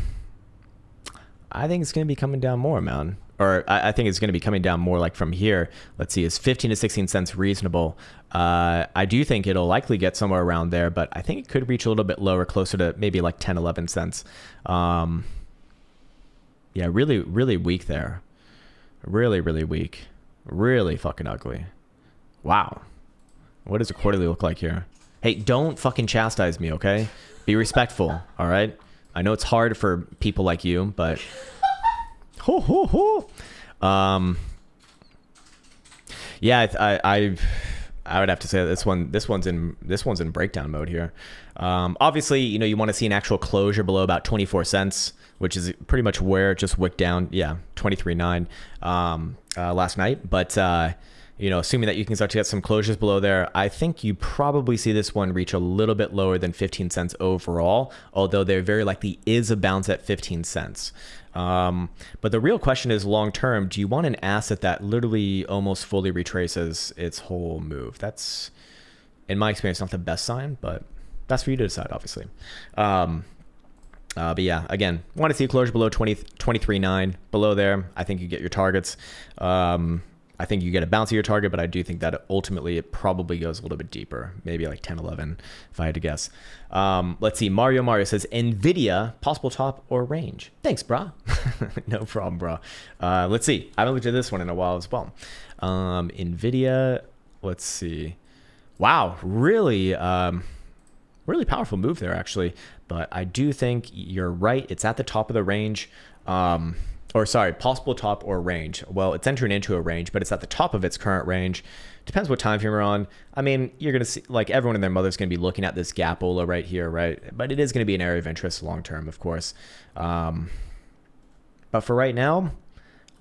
think it's going to be coming down more, man. Or I think it's going to be coming down more like from here. Let's see, is 15 to 16 cents reasonable? I do think it'll likely get somewhere around there, but I think it could reach a little bit lower, closer to maybe like 10, 11 cents. Yeah, really, really weak there. Really, really weak. Really fucking ugly. Wow. What does a quarterly look like here? Hey, don't fucking chastise me, okay? Be respectful, all right? I know it's hard for people like you, but... Yeah, I would have to say that this one's in breakdown mode here. Obviously, you want to see an actual closure below about 24 cents, which is pretty much where it just wicked down. Yeah, 23.9 last night. But assuming that you can start to get some closures below there, I think you probably see this one reach a little bit lower than 15 cents overall, although there very likely is a bounce at 15 cents. But the real question is long term, do you want an asset that literally almost fully retraces its whole move? That's, in my experience, not the best sign, but that's for you to decide, obviously. But yeah, again, want to see a closure below 23.9 below there. I think you get your targets. I think you get a bounce of your target, but I do think that ultimately it probably goes a little bit deeper, maybe like 10, 11, if I had to guess. Let's see. Mario says, NVIDIA, possible top or range? Thanks, brah. No problem, brah. Let's see. I haven't looked at this one in a while as well. NVIDIA, let's see. Wow, really, really powerful move there, actually. But I do think you're right. It's at the top of the range. Possible top or range. Well, it's entering into a range, but it's at the top of its current range. Depends what time frame you're on. I mean, you're going to see, like, everyone and their mother's going to be looking at this gapola right here, right? But it is going to be an area of interest long term, of course. But for right now,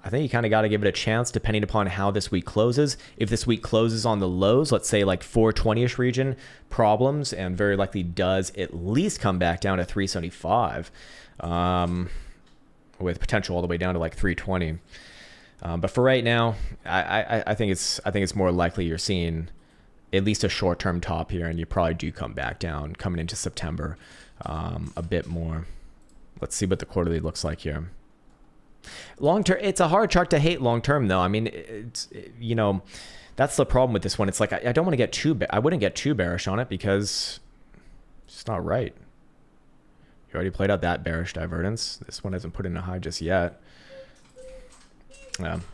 I think you kind of got to give it a chance depending upon how this week closes. If this week closes on the lows, let's say like 420-ish region problems, and very likely does at least come back down to 375. With potential all the way down to like 320. But for right now, I think it's more likely you're seeing at least a short-term top here, and you probably do come back down coming into September a bit more. Let's see what the quarterly looks like here. Long term, it's a hard chart to hate long term, though. I mean, that's the problem with this one. It's like I don't want to get I wouldn't get too bearish on it because it's not right. You already played out that bearish divergence. This one hasn't put in a high just yet.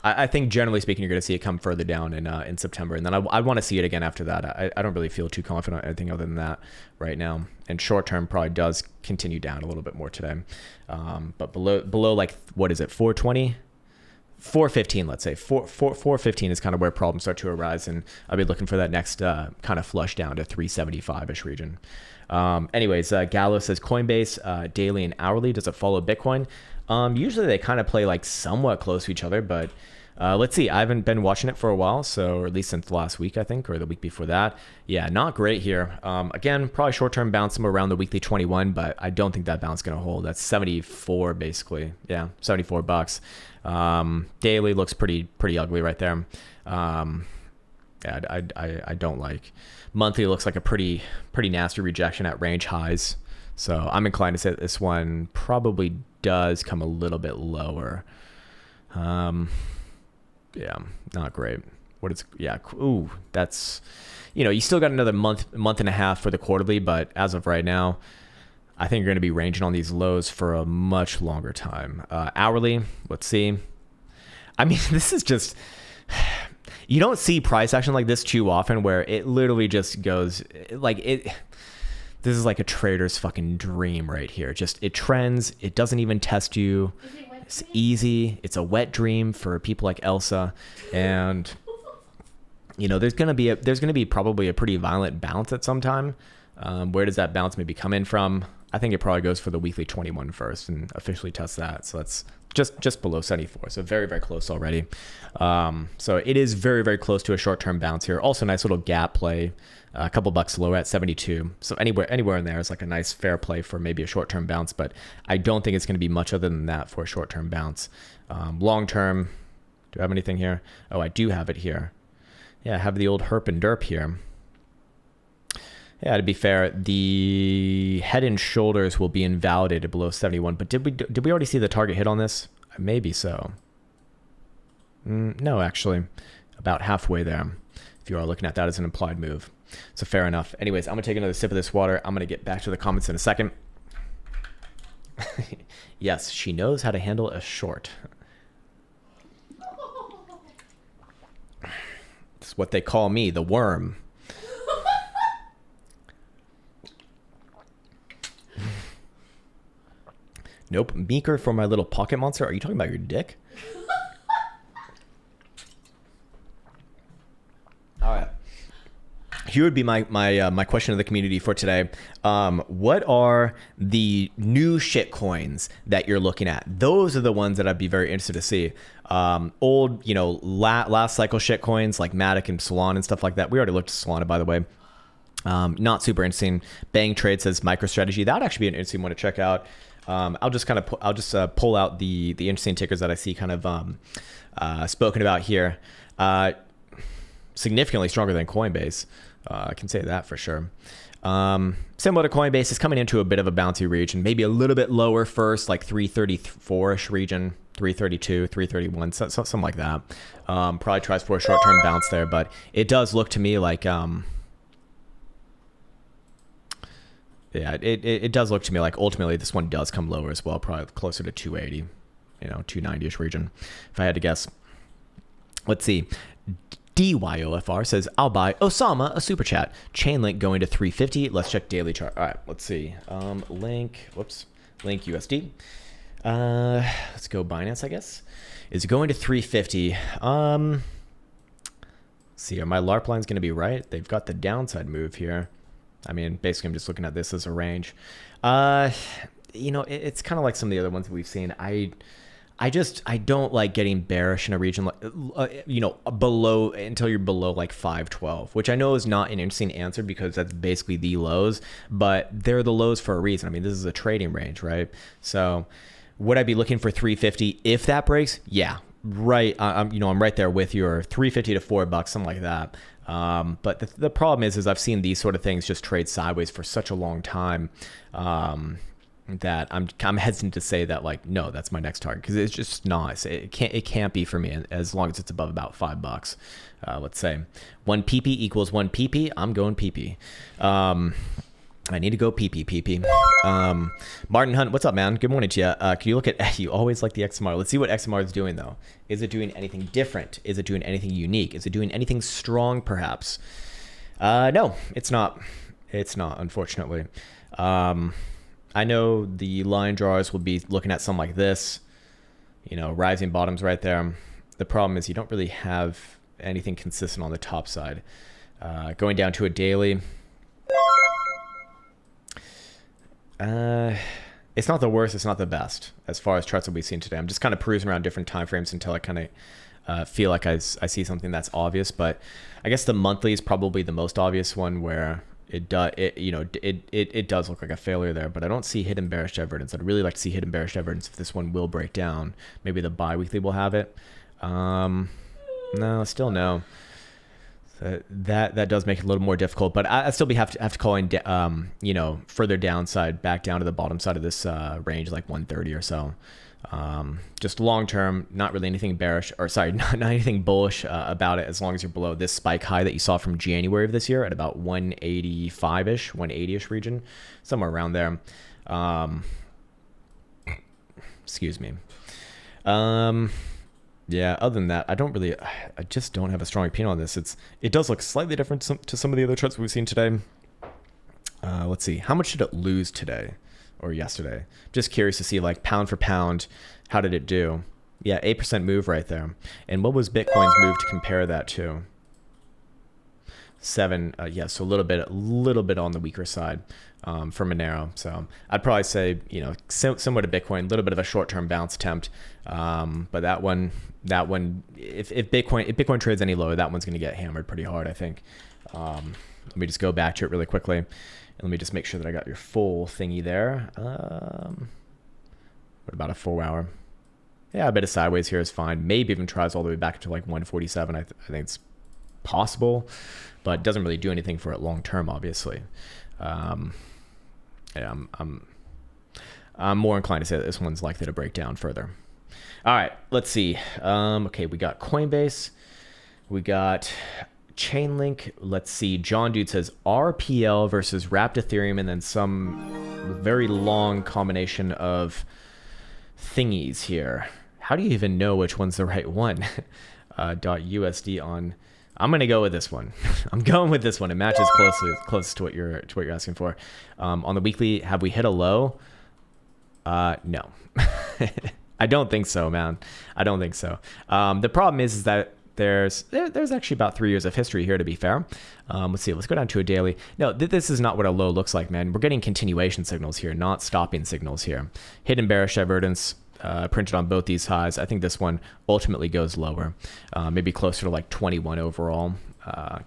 I think generally speaking, you're going to see it come further down in September, and then I want to see it again after that. I don't really feel too confident on anything other than that right now. And short term probably does continue down a little bit more today, but below like what is it, 420, 415, let's say 415 is kind of where problems start to arise, and I'll be looking for that next kind of flush down to 375ish region. Anyways, Gallo says Coinbase daily and hourly, does it follow Bitcoin? Usually they kind of play like somewhat close to each other, but let's see. I haven't been watching it for a while, so or at least since last week, I think, or the week before that. Yeah, not great here. Again, probably short-term bounce somewhere around the weekly 21, but I don't think that bounce is going to hold. That's 74 basically. Yeah, $74. Daily looks pretty ugly right there. Yeah, I don't like. Monthly looks like a pretty nasty rejection at range highs. So I'm inclined to say that this one probably does come a little bit lower. Yeah, not great. Ooh, that's, you still got another month and a half for the quarterly, but as of right now, I think you're going to be ranging on these lows for a much longer time. Hourly, let's see. I mean, this is just, you don't see price action like this too often where it literally just goes like it. This is like a trader's fucking dream right here. Just it trends. It doesn't even test you. It's easy. It's a wet dream for people like Elsa, and there's gonna be probably a pretty violent bounce at some time. Where does that bounce maybe come in from? I think it probably goes for the weekly 21 first and officially test that. So that's just below 74. So very, very close already. So it is very, very close to a short-term bounce here. Also nice little gap play. A couple bucks lower at 72. So anywhere in there is like a nice fair play for maybe a short-term bounce, but I don't think it's going to be much other than that for a short-term bounce. Long-term, do I have anything here? Oh, I do have it here. Yeah, I have the old herp and derp here. Yeah, to be fair, the head and shoulders will be invalidated below 71, but did we already see the target hit on this? Maybe so. No, actually, about halfway there, if you are looking at that as an implied move. So fair enough. Anyways, I'm going to take another sip of this water. I'm going to get back to the comments in a second. Yes, she knows how to handle a short. It's what they call me, the worm. Nope. Meeker for my little pocket monster. Are you talking about your dick? All right. Here would be my question to the community for today. What are the new shit coins that you're looking at? Those are the ones that I'd be very interested to see. Old, last cycle shit coins like Matic and Solana and stuff like that. We already looked at Solana, by the way. Not super interesting. Bang Trade says MicroStrategy. That would actually be an interesting one to check out. I'll just pull out the interesting tickers that I see kind of spoken about here. Significantly stronger than Coinbase. I can say that for sure. Similar to Coinbase, is coming into a bit of a bouncy region, maybe a little bit lower first, like 334-ish region, 332, 331, something like that. Probably tries for a short-term bounce there, but it does look to me like, it does look to me like ultimately this one does come lower as well, probably closer to 280, 290-ish region, if I had to guess. Let's see. DYOFR says, I'll buy Osama a super chat. Chainlink going to 350. Let's check daily chart. All right, let's see. Link USD. Let's go Binance, I guess. Is going to 350. See, are my LARP lines going to be right? They've got the downside move here. I mean, basically, I'm just looking at this as a range. It's kind of like some of the other ones that we've seen. I don't like getting bearish in a region like, below until you're below like 512, which I know is not an interesting answer because that's basically the lows, but they're the lows for a reason. I mean, this is a trading range, right? So would I be looking for 350 if that breaks? Yeah, right. I'm right there with you, or 350 to $4, something like that. But the problem is I've seen these sort of things just trade sideways for such a long time. that I'm hesitant to say that like, no, that's my next target, because it's just not. It can't be for me as long as it's above about $5. Let's say 1 PP equals 1 PP. I'm going PP. I need to go PP. Martin Hunt, what's up, man? Good morning to you. Can you look at, you always like the XMR. Let's see what XMR is doing though. Is it doing anything different? Is it doing anything unique? Is it doing anything strong perhaps? No, it's not. It's not, unfortunately. I know the line drawers will be looking at something like this, you know, rising bottoms right there. The problem is you don't really have anything consistent on the top side. Going down to a daily, it's not the worst, it's not the best as far as charts that we've seen today. I'm just kind of perusing around different time frames until I kind of feel like I see something that's obvious. But I guess the monthly is probably the most obvious one, where it does look like a failure there, but I don't see hidden bearish evidence. I'd really like to see hidden bearish evidence if this one will break down. Maybe the bi-weekly will have it. No, still no. So that does make it a little more difficult, but I still have to call in, further downside back down to the bottom side of this range, like 130 or so. Just long term, not really anything bearish, or sorry, not anything bullish about it, as long as you're below this spike high that you saw from January of this year at about 185-ish, 180-ish region, somewhere around there. Excuse me. Yeah, other than that, I just don't have a strong opinion on this. It does look slightly different to some of the other charts we've seen today. Let's see, how much did it lose today or yesterday? Just curious to see, like, pound for pound, how did it do? Yeah, 8% move right there. And what was Bitcoin's move to compare that to? 7, yeah, so a little bit on the weaker side for Monero. So I'd probably say, similar to Bitcoin, a little bit of a short-term bounce attempt. But that one, if Bitcoin trades any lower, that one's going to get hammered pretty hard, I think. Let me just go back to it really quickly. And let me just make sure that I got your full thingy there. What about a 4-hour? Yeah, a bit of sideways here is fine. Maybe even tries all the way back to like 147. I think it's possible, but it doesn't really do anything for it long term, obviously. Yeah, I'm more inclined to say that this one's likely to break down further. All right, let's see. Okay, we got Coinbase, we got Chainlink. Let's see. John Dude says RPL versus wrapped Ethereum, and then some very long combination of thingies here. How do you even know which one's the right one? .USD on. I'm gonna go with this one. I'm going with this one. It matches close to what you're asking for. On the weekly, have we hit a low? No. I don't think so, man. I don't think so. The problem is that there's actually about 3 years of history here, to be fair. Let's see. Let's go down to a daily. No, this is not what a low looks like, man. We're getting continuation signals here, not stopping signals here. Hidden bearish evidence printed on both these highs. I think this one ultimately goes lower, maybe closer to like 21 overall.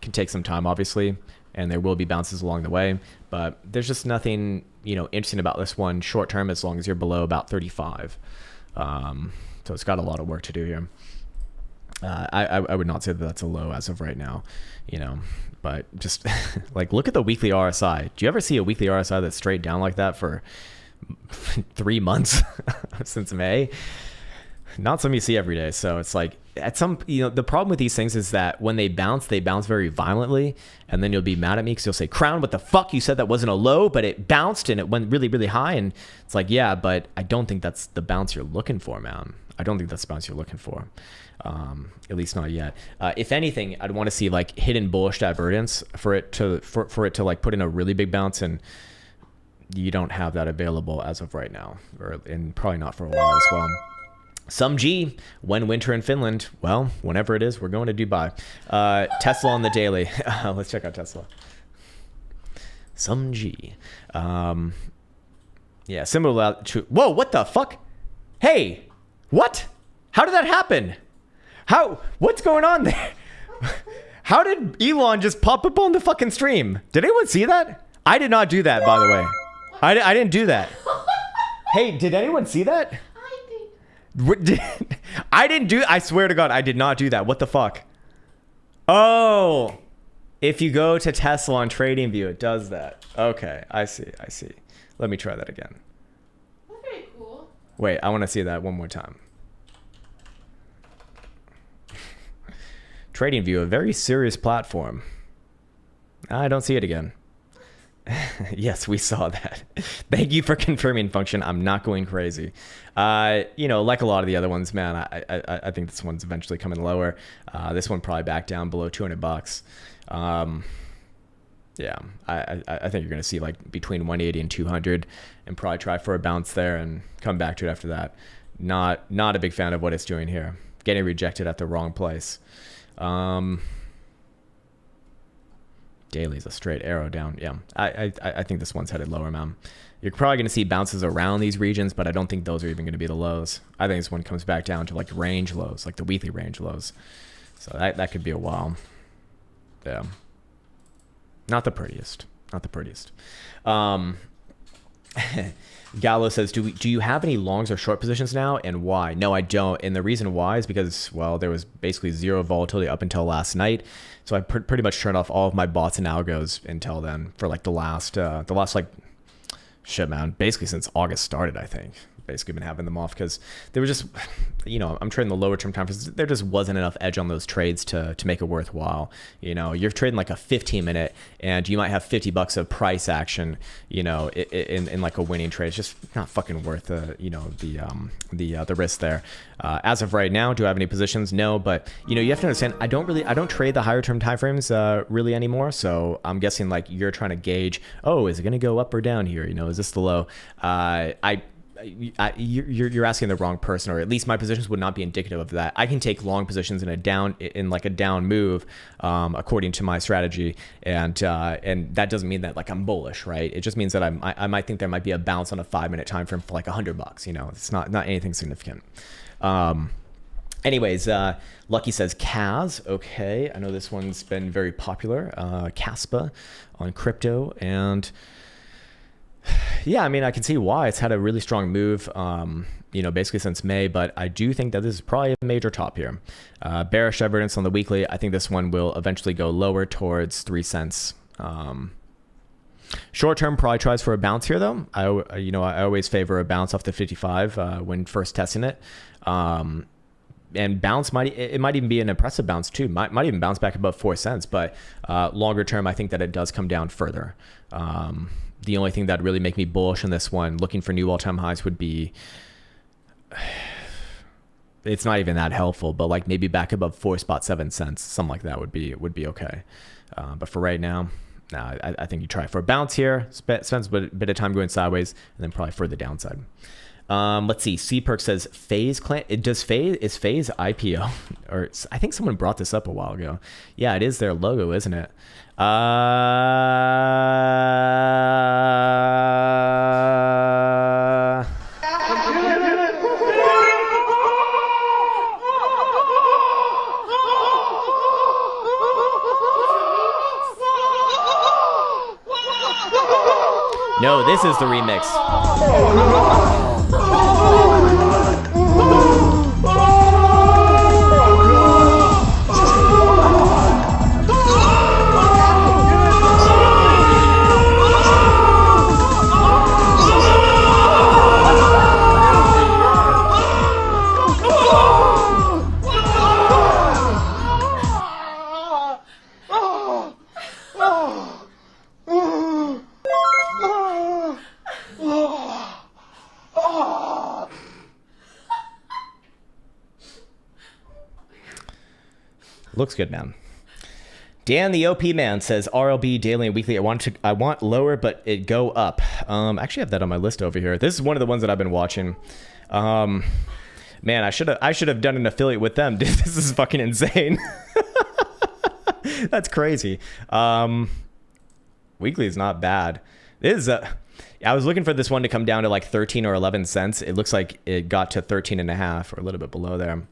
Can take some time, obviously, and there will be bounces along the way, but there's just nothing interesting about this one short term, as long as you're below about 35. So it's got a lot of work to do here. I would not say that that's a low as of right now, but just like, look at the weekly RSI. Do you ever see a weekly RSI that's straight down like that for 3 months since May? Not something you see every day. So it's like, at some, the problem with these things is that when they bounce very violently, and then you'll be mad at me because you'll say, Krown, what the fuck? You said that wasn't a low, but it bounced and it went really, really high. And it's like, yeah, but I don't think that's the bounce you're looking for, man. I don't think that's the bounce you're looking for. At least not yet. If anything, I'd want to see like hidden bullish divergence for it to like put in a really big bounce, and you don't have that available as of right now, and probably not for a while as well. Some G, when winter in Finland? Well, whenever it is, we're going to Dubai. Tesla on the daily. Let's check out Tesla. Some G. Yeah, similar to... Whoa, what the fuck? Hey, what? How did that happen? What's going on there? How did Elon just pop up on the fucking stream? Did anyone see that? I did not do that, by the way. I didn't do that. Hey, did anyone see that? I swear to God, I did not do that. What the fuck? Oh, if you go to Tesla on TradingView, it does that. Okay, I see. Let me try that again. Wait, I want to see that one more time. TradingView, a very serious platform. I don't see it again. Yes, we saw that. Thank you for confirming, function. I'm not going crazy. You know, like a lot of the other ones, man, I think this one's eventually coming lower. This one probably back down below 200 bucks. Yeah, I think you're going to see like between 180 and 200 and probably try for a bounce there and come back to it after that. Not a big fan of what it's doing here. Getting rejected at the wrong place. Daily's a straight arrow down. Yeah, I think this one's headed lower, man. You're probably going to see bounces around these regions, but I don't think those are even going to be the lows. I think this one comes back down to like range lows, like the weekly range lows. So that could be a while. Yeah. Not the prettiest. Not the prettiest. Gallo says, do you have any longs or short positions now, and why? No, I don't. And the reason why is because, well, there was basically zero volatility up until last night. So I pretty much turned off all of my bots and algos until then for like the last like, shit, man, basically since August started, I think. Basically been having them off because they were just, you know, I'm trading the lower term time frames. There just wasn't enough edge on those trades to make it worthwhile. You know, you're trading like a 15-minute and you might have $50 of price action, you know, in like a winning trade. It's just not fucking worth you know, the risk there. As of right now, do I have any positions? No, but you know, you have to understand, I don't trade the higher term time frames really anymore. So I'm guessing like you're trying to gauge, oh, is it going to go up or down here? You know, is this the low? You're asking the wrong person, or at least my positions would not be indicative of that. I can take long positions in a down move, according to my strategy, and that doesn't mean that like I'm bullish, right? It just means that I might think there might be a bounce on a 5-minute time frame for like $100. You know, it's not anything significant. Anyways, Lucky says Kaz. Okay, I know this one's been very popular. Kaspa on crypto, and yeah, I mean, I can see why it's had a really strong move, you know, basically since May, but I do think that this is probably a major top here. Bearish evidence on the weekly. I think this one will eventually go lower towards 3 cents. Short term probably tries for a bounce here though. I always favor a bounce off the 55 when first testing it. And bounce might even be an impressive bounce too. Might even bounce back above 4 cents, but longer term, I think that it does come down further. The only thing that really make me bullish on this one, looking for new all-time highs, would be, it's not even that helpful, but like maybe back above 4.7 cents, something like that would be okay. But for right now, nah, I think you try for a bounce here, spends a bit of time going sideways, and then probably further downside. Let's see. CPerk says Phase Clan. Is Phase IPO? Or I think someone brought this up a while ago. Yeah, it is their logo, isn't it? No, this is the remix. Looks good, man. Dan the OP man says RLB daily and weekly. I want lower, but it go up. I actually have that on my list over here. This is one of the ones that I've been watching. Man, I should have done an affiliate with them. This is fucking insane. That's crazy. Weekly is not bad. This is I was looking for this one to come down to like 13 or 11 cents. It looks like it got to 13 and a half, or a little bit below there.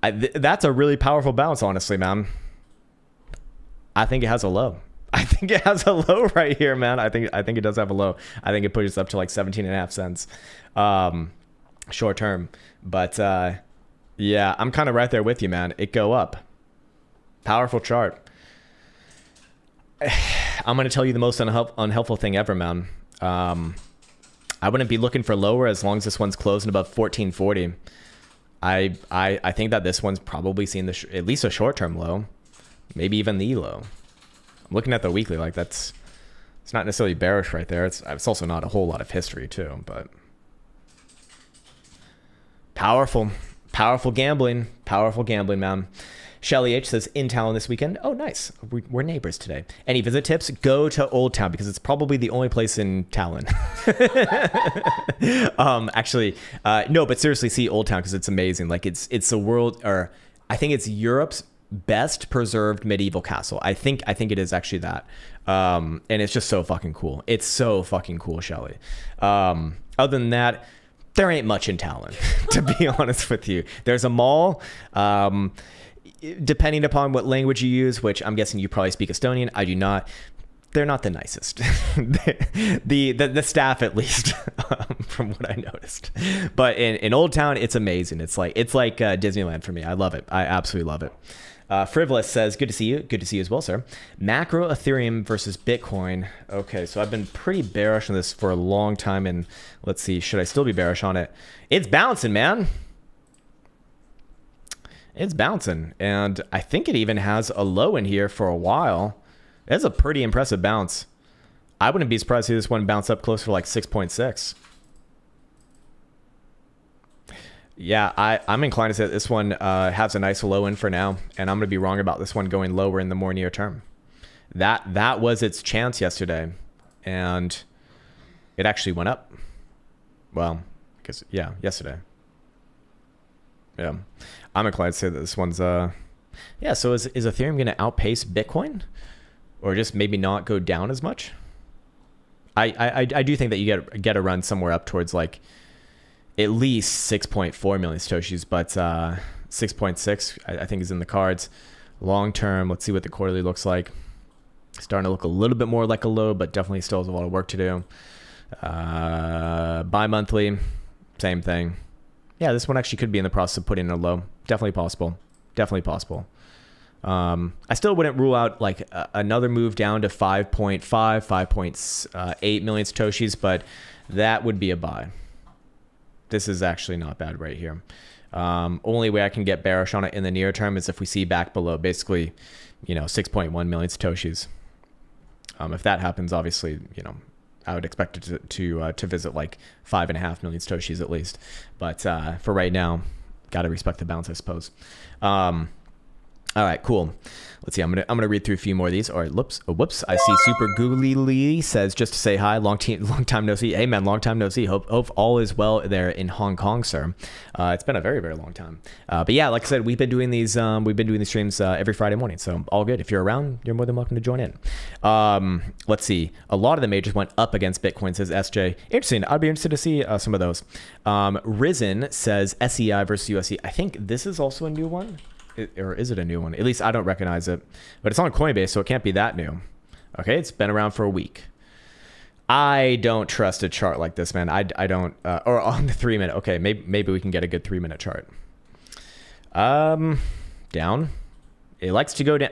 That's a really powerful bounce, honestly, man. I think it has a low. I think it has a low right here, man. I think it does have a low. I think it pushes up to like 17 and a half cents, short term. But yeah, I'm kind of right there with you, man. It go up. Powerful chart. I'm gonna tell you the most unhelpful thing ever, man. I wouldn't be looking for lower as long as this one's closing above 1440. I think that this one's probably seen at least a short-term low, maybe even the low. I'm looking at the weekly, like it's not necessarily bearish right there. It's also not a whole lot of history too, but powerful gambling, man. Shelly H says in Talon this weekend. Oh, nice. We're neighbors today. Any visit tips? Go to Old Town because it's probably the only place in Talon. Actually, no, but seriously, see Old Town because it's amazing. Like it's the world, or I think it's Europe's best preserved medieval castle. I think it is actually that. And it's just so fucking cool. It's so fucking cool, Shelly. Other than that, there ain't much in Talon, to be honest with you. There's a mall. Depending upon what language you use, which I'm guessing you probably speak Estonian, I do not. They're not the nicest. the staff, at least, from what I noticed. But in Old Town, it's amazing. It's like Disneyland for me. I love it. I absolutely love it. Frivolous says, good to see you. Good to see you as well, sir. Macro Ethereum versus Bitcoin. Okay, so I've been pretty bearish on this for a long time, and let's see, should I still be bearish on it? It's bouncing, man. It's bouncing, and I think it even has a low in here for a while. It's a pretty impressive bounce. I wouldn't be surprised to see this one bounce up closer to like 6.6. Yeah, I'm inclined to say that this one has a nice low in for now, and I'm going to be wrong about this one going lower in the more near term. That was its chance yesterday, and it actually went up. Well, because yeah, yesterday. Yeah, I'm inclined to say that this one's yeah. So is Ethereum going to outpace Bitcoin, or just maybe not go down as much? I do think that you get a run somewhere up towards like at least 6.4 million satoshis, but 6.6 I think is in the cards. Long term, let's see what the quarterly looks like. Starting to look a little bit more like a low, but definitely still has a lot of work to do. Bi-monthly, same thing. Yeah, this one actually could be in the process of putting in a low. Definitely possible. Definitely possible. I still wouldn't rule out like another move down to 5.8 million satoshis, but that would be a buy. This is actually not bad right here. Only way I can get bearish on it in the near term is if we see back below basically, 6.1 million satoshis. If that happens, obviously, I would expect it to visit like 5.5 million satoshis at least. But for right now, got to respect the bounce, I suppose. All right, cool. Let's see. I'm gonna read through a few more of these. All right, whoops. I see Super Googly Lee says just to say hi. Long time no see. Hey man, long time no see. Hope all is well there in Hong Kong, sir. It's been a very very long time. But yeah, like I said, we've been doing these streams every Friday morning. So all good. If you're around, you're more than welcome to join in. Let's see. A lot of the majors went up against Bitcoin, says SJ. Interesting. I'd be interested to see some of those. Risen says SEI versus USD. I think this is also a new one. Or is it a new one? At least I don't recognize it, but it's on Coinbase, so it can't be that new. Okay, it's been around for a week. I don't trust a chart like this, man. I don't. Or on the 3 minute. Okay, maybe we can get a good 3 minute chart. Down. It likes to go down.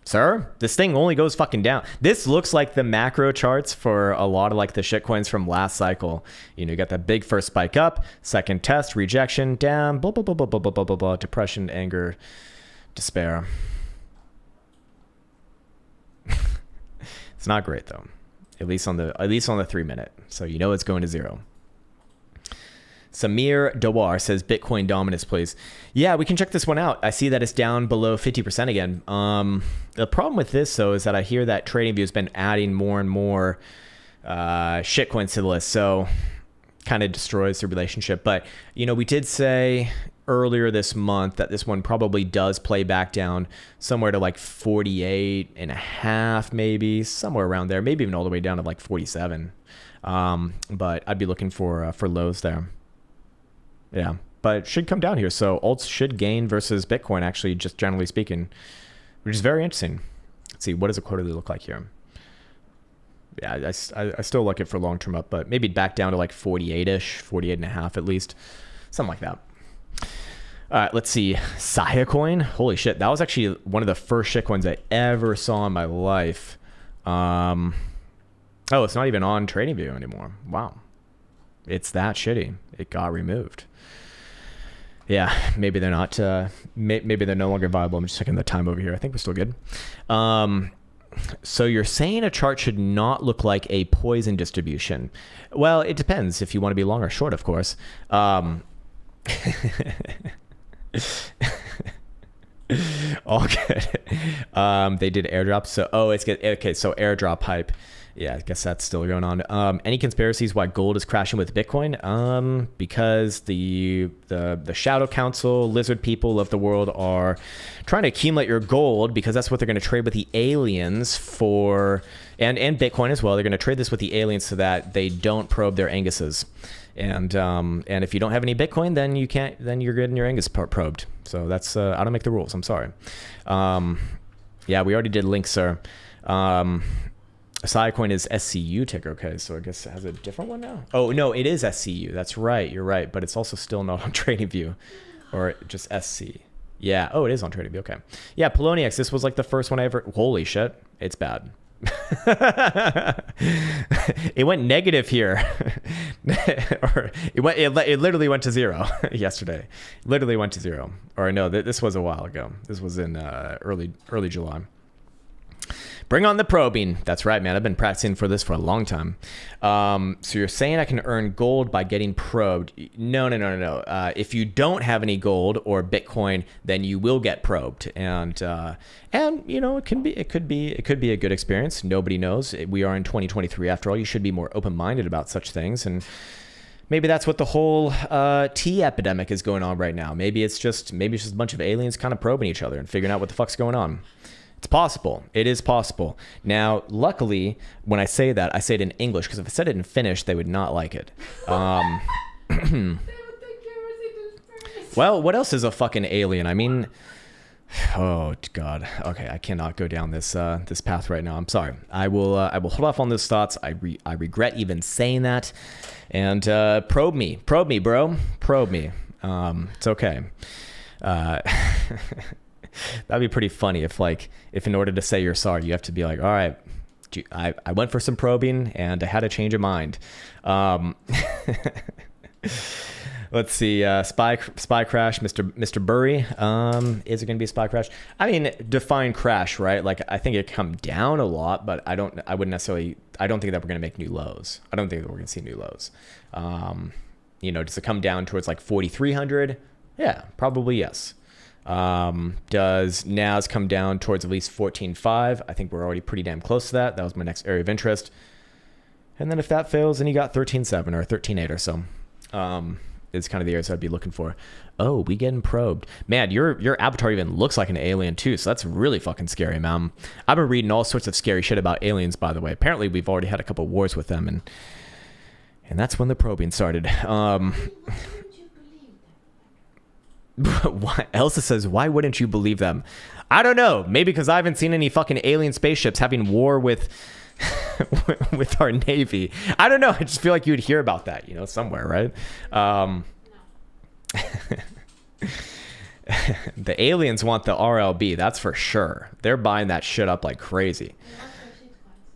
Sir, this thing only goes fucking down. This looks like the macro charts for a lot of like the shitcoins from last cycle. You got that big first spike up, second test, rejection, down, blah, blah, blah, blah, blah, blah, blah, blah, depression, anger, despair. It's not great though. At least on the 3 minute. So it's going to zero. Samir Dawar says Bitcoin dominance, please. Yeah, we can check this one out. I see that it's down below 50% again. The problem with this, though, is that I hear that TradingView has been adding more and more shitcoins to the list. So kind of destroys the relationship. But, we did say earlier this month that this one probably does play back down somewhere to like 48 and a half, maybe somewhere around there, maybe even all the way down to like 47. But I'd be looking for lows there. Yeah, but it should come down here. So alts should gain versus Bitcoin, actually, just generally speaking, which is very interesting. Let's see, what does a quarterly look like here? Yeah, I still like it for long-term up, but maybe back down to like 48-ish, 48 and a half at least, something like that. All right, let's see. Saya coin. Holy shit, that was actually one of the first shitcoins I ever saw in my life. Oh, it's not even on TradingView anymore. Wow. It's that shitty. It got removed. Yeah, maybe they're not. Maybe they're no longer viable. I'm just checking the time over here. I think we're still good. So you're saying a chart should not look like a poison distribution. Well, it depends if you want to be long or short, of course. All good. They did airdrops. So, it's good. Okay, so airdrop hype. Yeah, I guess that's still going on. Any conspiracies why gold is crashing with Bitcoin? Because the Shadow Council, lizard people of the world are trying to accumulate your gold because that's what they're going to trade with the aliens for, and Bitcoin as well. They're going to trade this with the aliens so that they don't probe their Anguses. And if you don't have any Bitcoin, then you can't. Then you're getting your Angus probed. So that's I don't make the rules. I'm sorry. Yeah, we already did links, sir. Altcoin is SCU ticker. Okay, so I guess it has a different one now. Oh no, it is SCU. That's right. You're right, but it's also still not on TradingView, or just SC. Yeah. Oh, it is on TradingView. Okay. Yeah, Poloniex. This was like the first one I ever. Holy shit! It's bad. It went negative here. Or it literally went to zero yesterday. Literally went to zero. Or no, this was a while ago. This was in early July. Bring on the probing. That's right, man. I've been practicing for this for a long time. So you're saying I can earn gold by getting probed? No. If you don't have any gold or Bitcoin, then you will get probed, and you know, it could be a good experience. Nobody knows. We are in 2023 after all. You should be more open-minded about such things, and maybe that's what the whole tea epidemic is going on right now. Maybe it's just a bunch of aliens kind of probing each other and figuring out what the fuck's going on. It's possible. It is possible. Now, luckily, when I say that, I say it in English, because if I said it in Finnish, they would not like it. Well, what else is a fucking alien? I mean, oh god. Okay, I cannot go down this this path right now. I'm sorry. I will hold off on those thoughts. I regret even saying that. And probe me, bro. Probe me. It's okay. That'd be pretty funny if in order to say you're sorry, you have to be like, all right, I went for some probing and I had a change of mind. Let's see, spy crash, Mr. Burry. Is it going to be a spy crash? I mean, define crash, right? Like, I think it come down a lot, but I don't think that we're going to make new lows. I don't think that we're going to see new lows. You know, does it come down towards like 4,300? Yeah, probably yes. Does NAS come down towards at least 14.5? I think we're already pretty damn close to that. That was my next area of interest. And then if that fails, then you got 13.7 or 13.8 or so. Is kind of the areas I'd be looking for. Oh, we getting probed. Man, your avatar even looks like an alien too, so that's really fucking scary, man. I've been reading all sorts of scary shit about aliens, by the way. Apparently we've already had a couple wars with them, and that's when the probing started. Elsa says, why wouldn't you believe them? I don't know. Maybe because I haven't seen any fucking alien spaceships having war with with our Navy. I don't know. I just feel like you would hear about that, you know, somewhere, right? The aliens want the RLB. That's for sure. They're buying that shit up like crazy.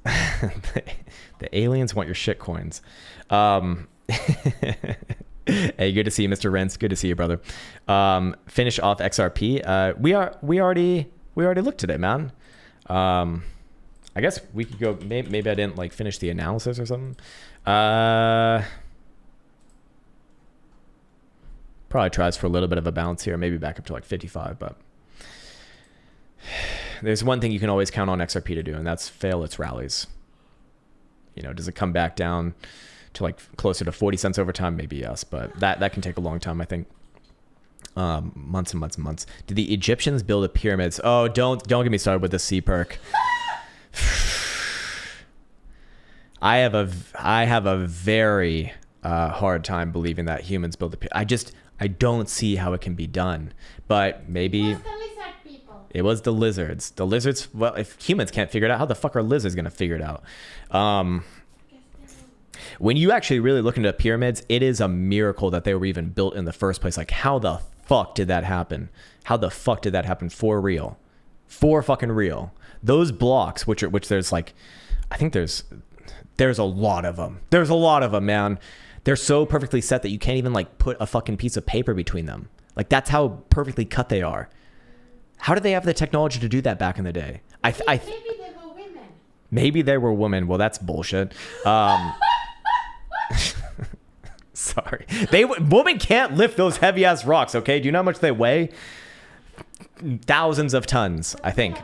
The aliens want your shit coins. Hey, good to see you, Mr. Rents. Good to see you, brother. Finish off XRP. We already looked today, man. I guess we could go. Maybe I didn't like finish the analysis or something. Probably tries for a little bit of a bounce here, maybe back up to like 55. But there's one thing you can always count on XRP to do, and that's fail its rallies. You know, does it come back down to like closer to 40 cents over time? Maybe yes, but that can take a long time, I think. Months and months and months. Did the Egyptians build the pyramids? Oh, don't get me started with the C perk. I have a very hard time believing that humans build the pyramid. I don't see how it can be done. But maybe It was the lizard people. It was the lizards. The lizards. Well, if humans can't figure it out, how the fuck are lizards gonna figure it out? When you actually really look into pyramids, it is a miracle that they were even built in the first place. Like, how the fuck did that happen? How the fuck did that happen for real? For fucking real. Those blocks, which there's like, I think there's a lot of them. There's a lot of them, man. They're so perfectly set that you can't even like put a fucking piece of paper between them. Like that's how perfectly cut they are. How did they have the technology to do that back in the day? Maybe they were women. Maybe they were women. Well, that's bullshit. Sorry. Women can't lift those heavy ass rocks, okay? Do you know how much they weigh? Thousands of tons, I think.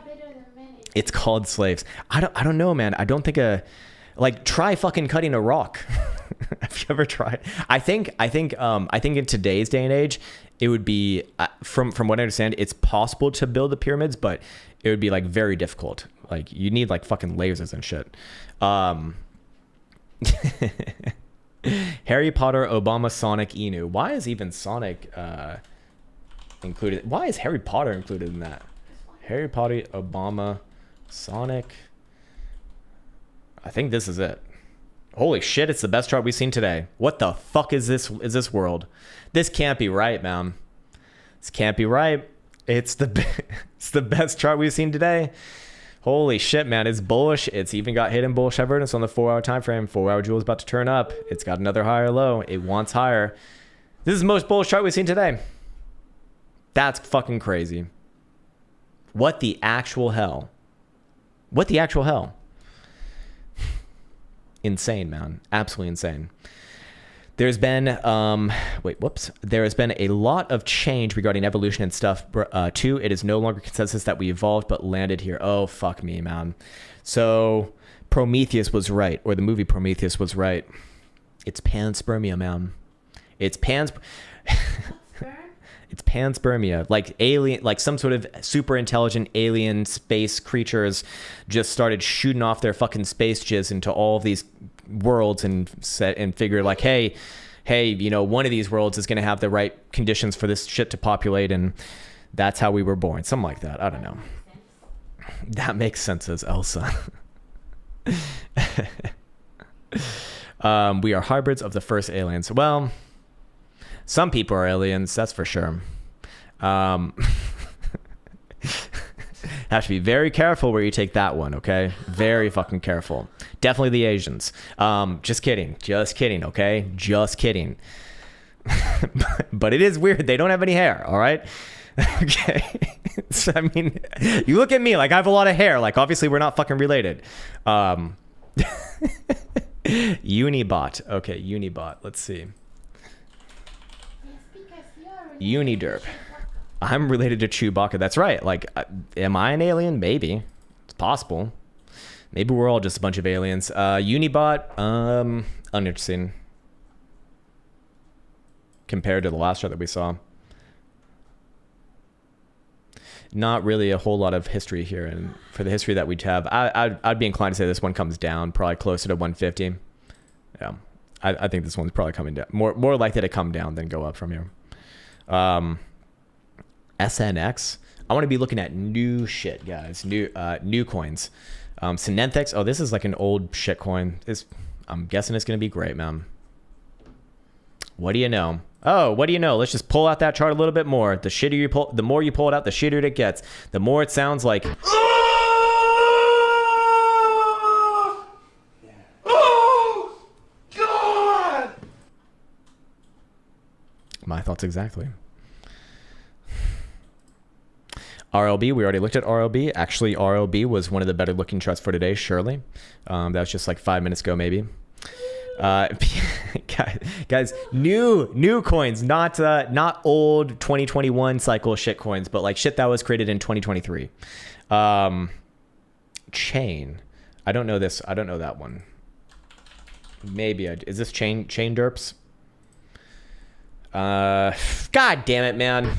It's called slaves. I don't know, man. I don't think try fucking cutting a rock. Have you ever tried? I think in today's day and age, it would be from what I understand, it's possible to build the pyramids, but it would be like very difficult. Like you need like fucking lasers and shit. Harry Potter, Obama, Sonic, Inu. Why is even Sonic included? Why is Harry Potter included in that? Harry Potter, Obama, Sonic. I think this is it. Holy shit, it's the best chart we've seen today. What the fuck is this world? This can't be right, man. This can't be right. It's the best chart we've seen today. Holy shit, man. It's bullish. It's even got hidden bullish evidence on the 4-hour time frame. 4-hour jewel is about to turn up. It's got another higher low. It wants higher. This is the most bullish chart we've seen today. That's fucking crazy. What the actual hell? What the actual hell? Insane, man. Absolutely insane. There's been there has been a lot of change regarding evolution and stuff too. It is no longer consensus that we evolved but landed here. Oh fuck me, man. So Prometheus was right, or the movie Prometheus was right. It's panspermia, man. It's it's panspermia, like alien, like some sort of super intelligent alien space creatures just started shooting off their fucking space jizz into all of these worlds and figure like, hey, you know, one of these worlds is going to have the right conditions for this shit to populate, and that's how we were born. Something like that. I don't know. That makes sense, as Elsa. We are hybrids of the first aliens. Well, some people are aliens, that's for sure. Have to be very careful where you take that one, okay? Very fucking careful. Definitely the Asians. Just kidding, okay? Just kidding. But it is weird. They don't have any hair, all right? Okay. So, I mean, you look at me like I have a lot of hair. Like, obviously, we're not fucking related. Unibot. Okay, Unibot. Let's see. Uniderp. I'm related to Chewbacca. That's right. Like, am I an alien? Maybe. It's possible. Maybe we're all just a bunch of aliens. Unibot. Uninteresting. Compared to the last chart that we saw. Not really a whole lot of history here. And for the history that we'd have, I'd be inclined to say this one comes down, probably closer to 150. Yeah. I think this one's probably coming down. More likely to come down than go up from here. SNX. I want to be looking at new shit, guys. New coins. Synethics. Oh, this is like an old shit coin. I'm guessing it's going to be great, man. What do you know? Oh, what do you know? Let's just pull out that chart a little bit more. The shittier you pull, the more you pull it out, the shittier it gets. The more it sounds like. Oh, God! My thoughts exactly. RLB, we already looked at RLB. Actually, RLB was one of the better looking charts for today, surely. That was just like 5 minutes ago, maybe. Guys, new coins, not old 2021 cycle shit coins, but like shit that was created in 2023. Chain. I don't know this. I don't know that one. Maybe is this chain derps? God damn it, man.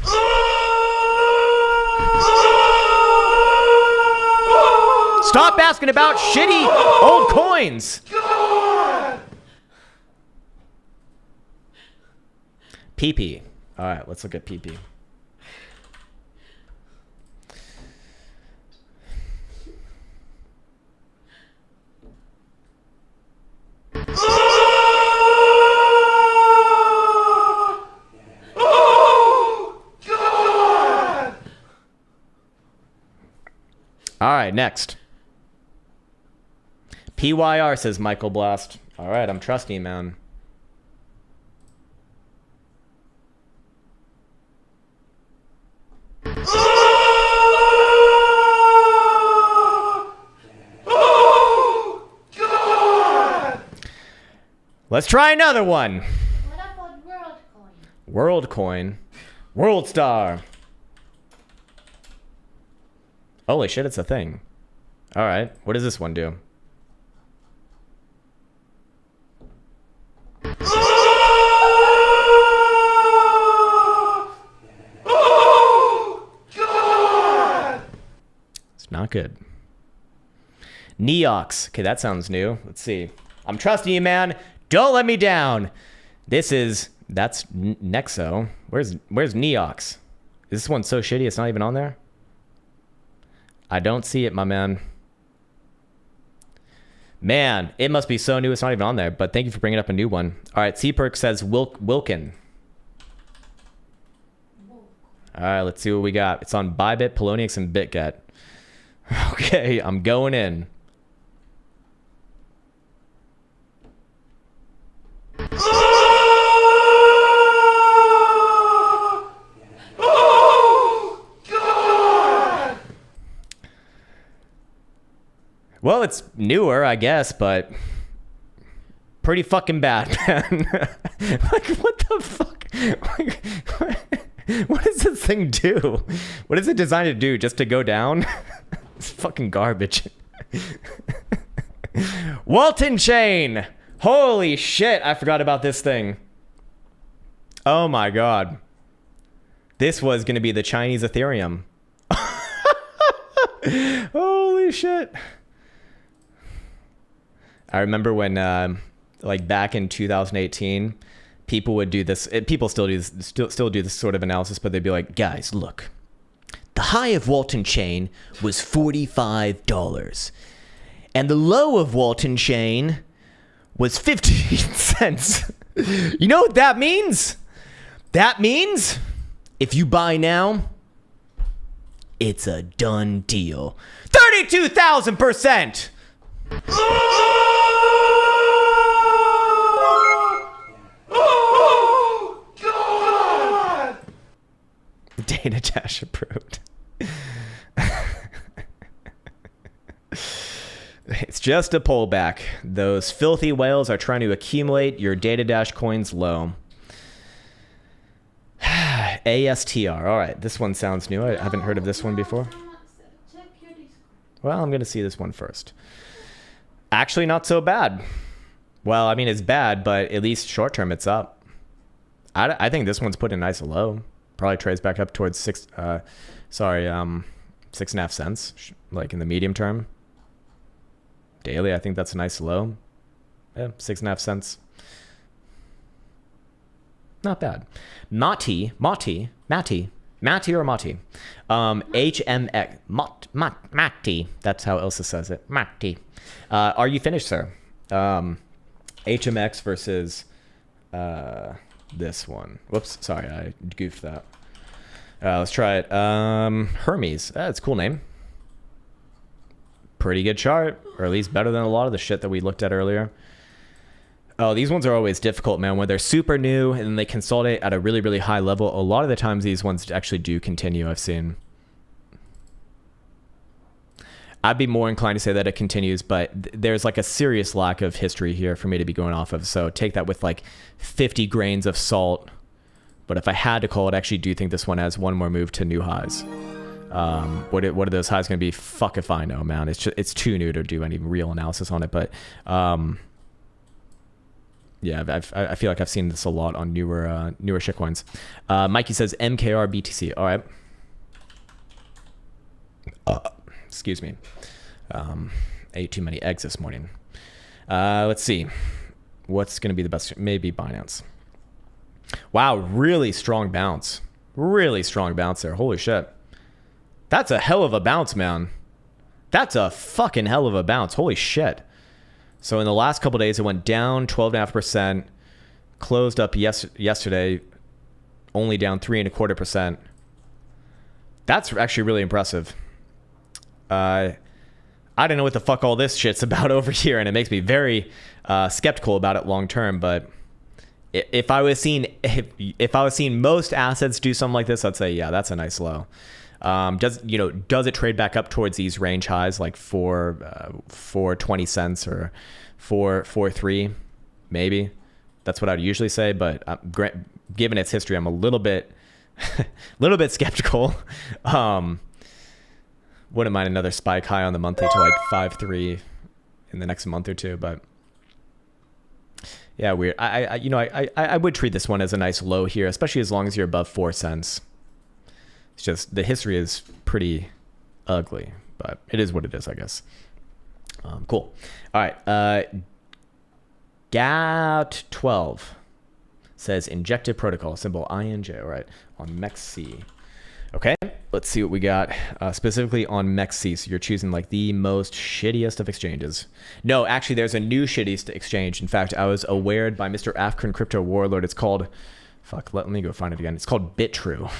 Stop asking about shitty old coins. PP. All right, let's look at PP. All right, next. PYR, says Michael Blast. All right, I'm trusting you, man. Let's try another one. What about WorldCoin? WorldCoin. World Star. Holy shit, it's a thing. All right. What does this one do? Oh, God! It's not good. Neox. Okay, that sounds new. Let's see. I'm trusting you, man. Don't let me down. That's Nexo. Where's Neox? Is this one so shitty it's not even on there? I don't see it, my man. Man, it must be so new it's not even on there, but thank you for bringing up a new one. All right, C-Perk says Wilkin. All right, let's see what we got. It's on Bybit, Poloniex, and BitGet. Okay, I'm going in. Oh, God! Well, it's newer, I guess, but pretty fucking bad, man. Like, what the fuck? Like, what does this thing do? What is it designed to do? Just to go down? It's fucking garbage. Walton Chain. Holy shit, I forgot about this thing. Oh my god. This was going to be the Chinese Ethereum. Holy shit. I remember when, like back in 2018, people would do this. People still do this, still do this sort of analysis, but they'd be like, guys, look. The high of Walton Chain was $45. And the low of Walton Chain was 15 cents. You know what that means? That means if you buy now, it's a done deal. 32,000%. Oh, God! Data dash approved. It's just a pullback. Those filthy whales are trying to accumulate your data dash coins low. ASTR. All right, this one sounds new. I haven't heard of this one before. Check your Discord. Well, I'm going to see this one first. Actually, not so bad. Well, I mean, it's bad, but at least short term, it's up. I think this one's put a nice low. Probably trades back up towards 6.5 cents, like in the medium term. Daily, I think that's a nice low. Yeah, 6.5 cents. Not bad. Mati. HMX. Mati. That's how Ilsa says it. Mati. Are you finished, sir? HMX versus this one. Whoops. Sorry, I goofed that. Let's try it. Hermes. That's a cool name. Pretty good chart, or at least better than a lot of the shit that we looked at earlier. Oh, these ones are always difficult, man. When they're super new and then they consolidate at a really, really high level, a lot of the times these ones actually do continue, I've seen. I'd be more inclined to say that it continues, but there's like a serious lack of history here for me to be going off of. So take that with like 50 grains of salt. But if I had to call it, I actually do think this one has one more move to new highs. What are those highs going to be? Fuck if I know, man. It's too new to do any real analysis on it. But yeah, I feel like I've seen this a lot on newer shitcoins. Mikey says MKR BTC. All right. Excuse me. Ate too many eggs this morning. Let's see. What's going to be the best? Maybe Binance. Wow, really strong bounce. Really strong bounce there. Holy shit. That's a hell of a bounce, man. That's a fucking hell of a bounce. Holy shit. So in the last couple of days, it went down 12.5%. Closed up yesterday, only down 3.25%. That's actually really impressive. I don't know what the fuck all this shit's about over here, and it makes me very skeptical about it long term. But if I was seeing most assets do something like this, I'd say yeah, that's a nice low. Does it trade back up towards these range highs like for 20 cents or 4.3 maybe? That's what I'd usually say, but given its history, I'm a little bit skeptical. Wouldn't mind another spike high on the monthly to like 5.3 in the next month or two, but yeah, weird. I would treat this one as a nice low here, especially as long as you're above 4 cents. It's just the history is pretty ugly, but it is what it is, I guess. Cool. All right. GAT12 says injective protocol, symbol INJ. All right. On MEXC. Okay. Let's see what we got specifically on MEXC. So you're choosing like the most shittiest of exchanges. No, actually, there's a new shittiest exchange. In fact, I was awared by Mr. African Crypto Warlord. It's called, let me go find it again. It's called BitTrue.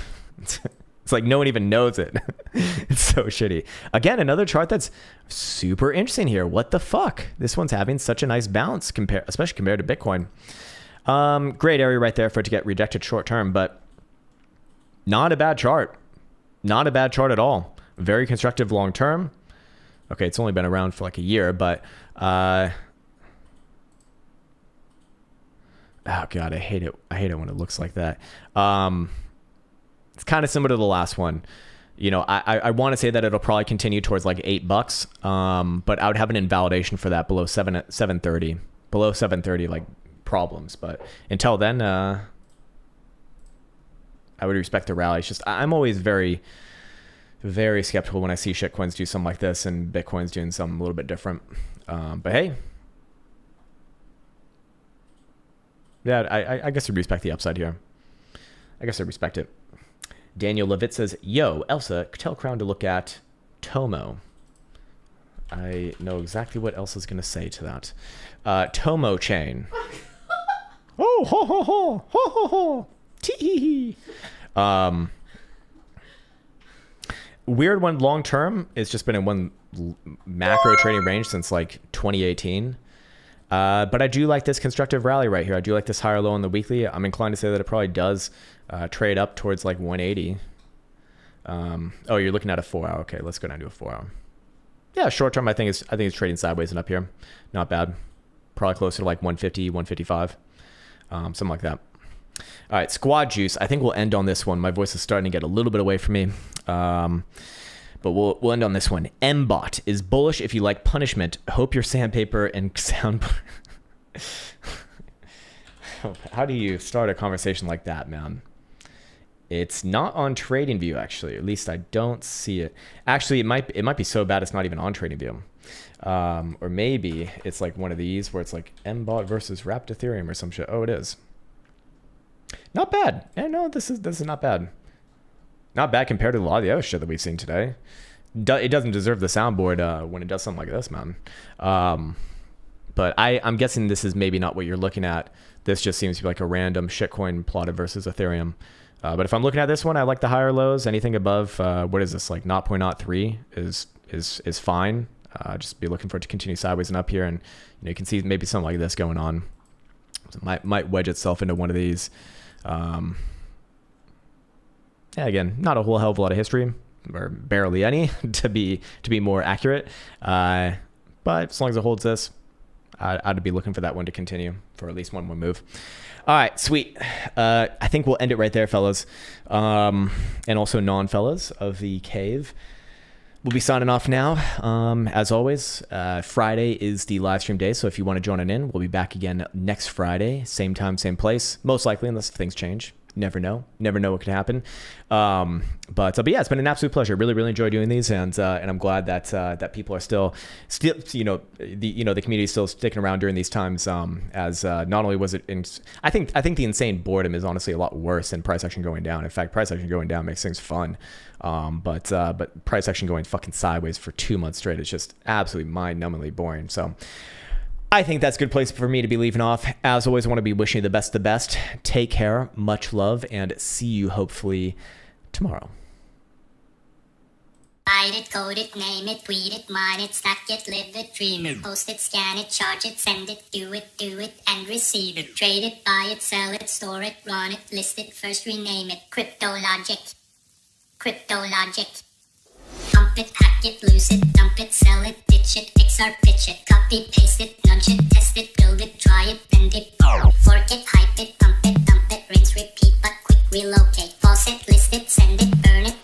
It's like no one even knows it. It's so shitty. Again, another chart that's super interesting here. What the fuck? This one's having such a nice bounce, especially compared to Bitcoin. Great area right there for it to get rejected short term, but not a bad chart. Not a bad chart at all. Very constructive long term. Okay, it's only been around for like a year, but oh god, I hate it. I hate it when it looks like that. It's kind of similar to the last one. You know, I want to say that it'll probably continue towards like $8, but I would have an invalidation for that below 730. Below 730, like problems. But until then, I would respect the rally. It's just I'm always very, very skeptical when I see shitcoins do something like this and Bitcoin's doing something a little bit different. But hey, yeah, I guess I respect the upside here. I guess I respect it. Daniel Levitt says, yo, Elsa, tell Krown to look at Tomo. I know exactly what Elsa's going to say to that. Tomo chain. Oh, ho, ho, ho, ho, ho, ho. Tee. Weird one long term. It's just been in one macro trading range since like 2018. But I do like this constructive rally right here. I do like this higher low on the weekly. I'm inclined to say that it probably does trade up towards like 180. Oh, you're looking at a 4 hour. Okay, let's go down to a 4 hour. Yeah, short term, I think it's trading sideways and up here. Not bad. Probably closer to like 150, 155, something like that. All right, Squad Juice. I think we'll end on this one. My voice is starting to get a little bit away from me. But we'll end on this one. Mbot is bullish if you like punishment. Hope your sandpaper and sound. How do you start a conversation like that, man? It's not on TradingView, actually. At least I don't see it. Actually, it might be so bad it's not even on TradingView. Or maybe it's like one of these where it's like Mbot versus Wrapped Ethereum or some shit. Oh, it is. Not bad. Yeah, no, this is not bad. Not bad compared to a lot of the other shit that we've seen today. It doesn't deserve the soundboard when it does something like this, man. But I'm guessing this is maybe not what you're looking at. This just seems to be like a random shitcoin plotted versus Ethereum. But if I'm looking at this one, I like the higher lows. Anything above, what is this, like 0.03 is fine. Just be looking for it to continue sideways and up here. And you can see maybe something like this going on. It might wedge itself into one of these. Yeah, again, not a whole hell of a lot of history, or barely any, to be more accurate. But as long as it holds this, I'd be looking for that one to continue for at least one more move. All right, sweet. I think we'll end it right there, fellas. And also non-fellas of the cave. We'll be signing off now. As always, Friday is the live stream day, so if you want to join it in, we'll be back again next Friday, same time, same place, most likely, unless things change. Never know what could happen. But yeah, it's been an absolute pleasure. Really, really enjoy doing these, and I'm glad that people are still the community is still sticking around during these times. As not only was it, I think the insane boredom is honestly a lot worse than price action going down. In fact, price action going down makes things fun. But price action going fucking sideways for 2 months straight is just absolutely mind-numbingly boring. So I think that's a good place for me to be leaving off. As always, I want to be wishing you the best. Take care, much love, and see you hopefully tomorrow. Write it, code it, name it, tweet it, mine it, stack it, live it, dream it, post it, scan it, charge it, send it, do it, and receive it. Trade it, buy it, sell it, store it, run it, list it, first rename it. Crypto logic. pump it, hack it, lose it, dump it, sell it, ditch it, XR, pitch it, copy, paste it, nudge it, test it, build it, try it, bend it, fork it, hype it, pump it, dump it, rinse, repeat, but quick relocate, pause it, list it, send it, burn it,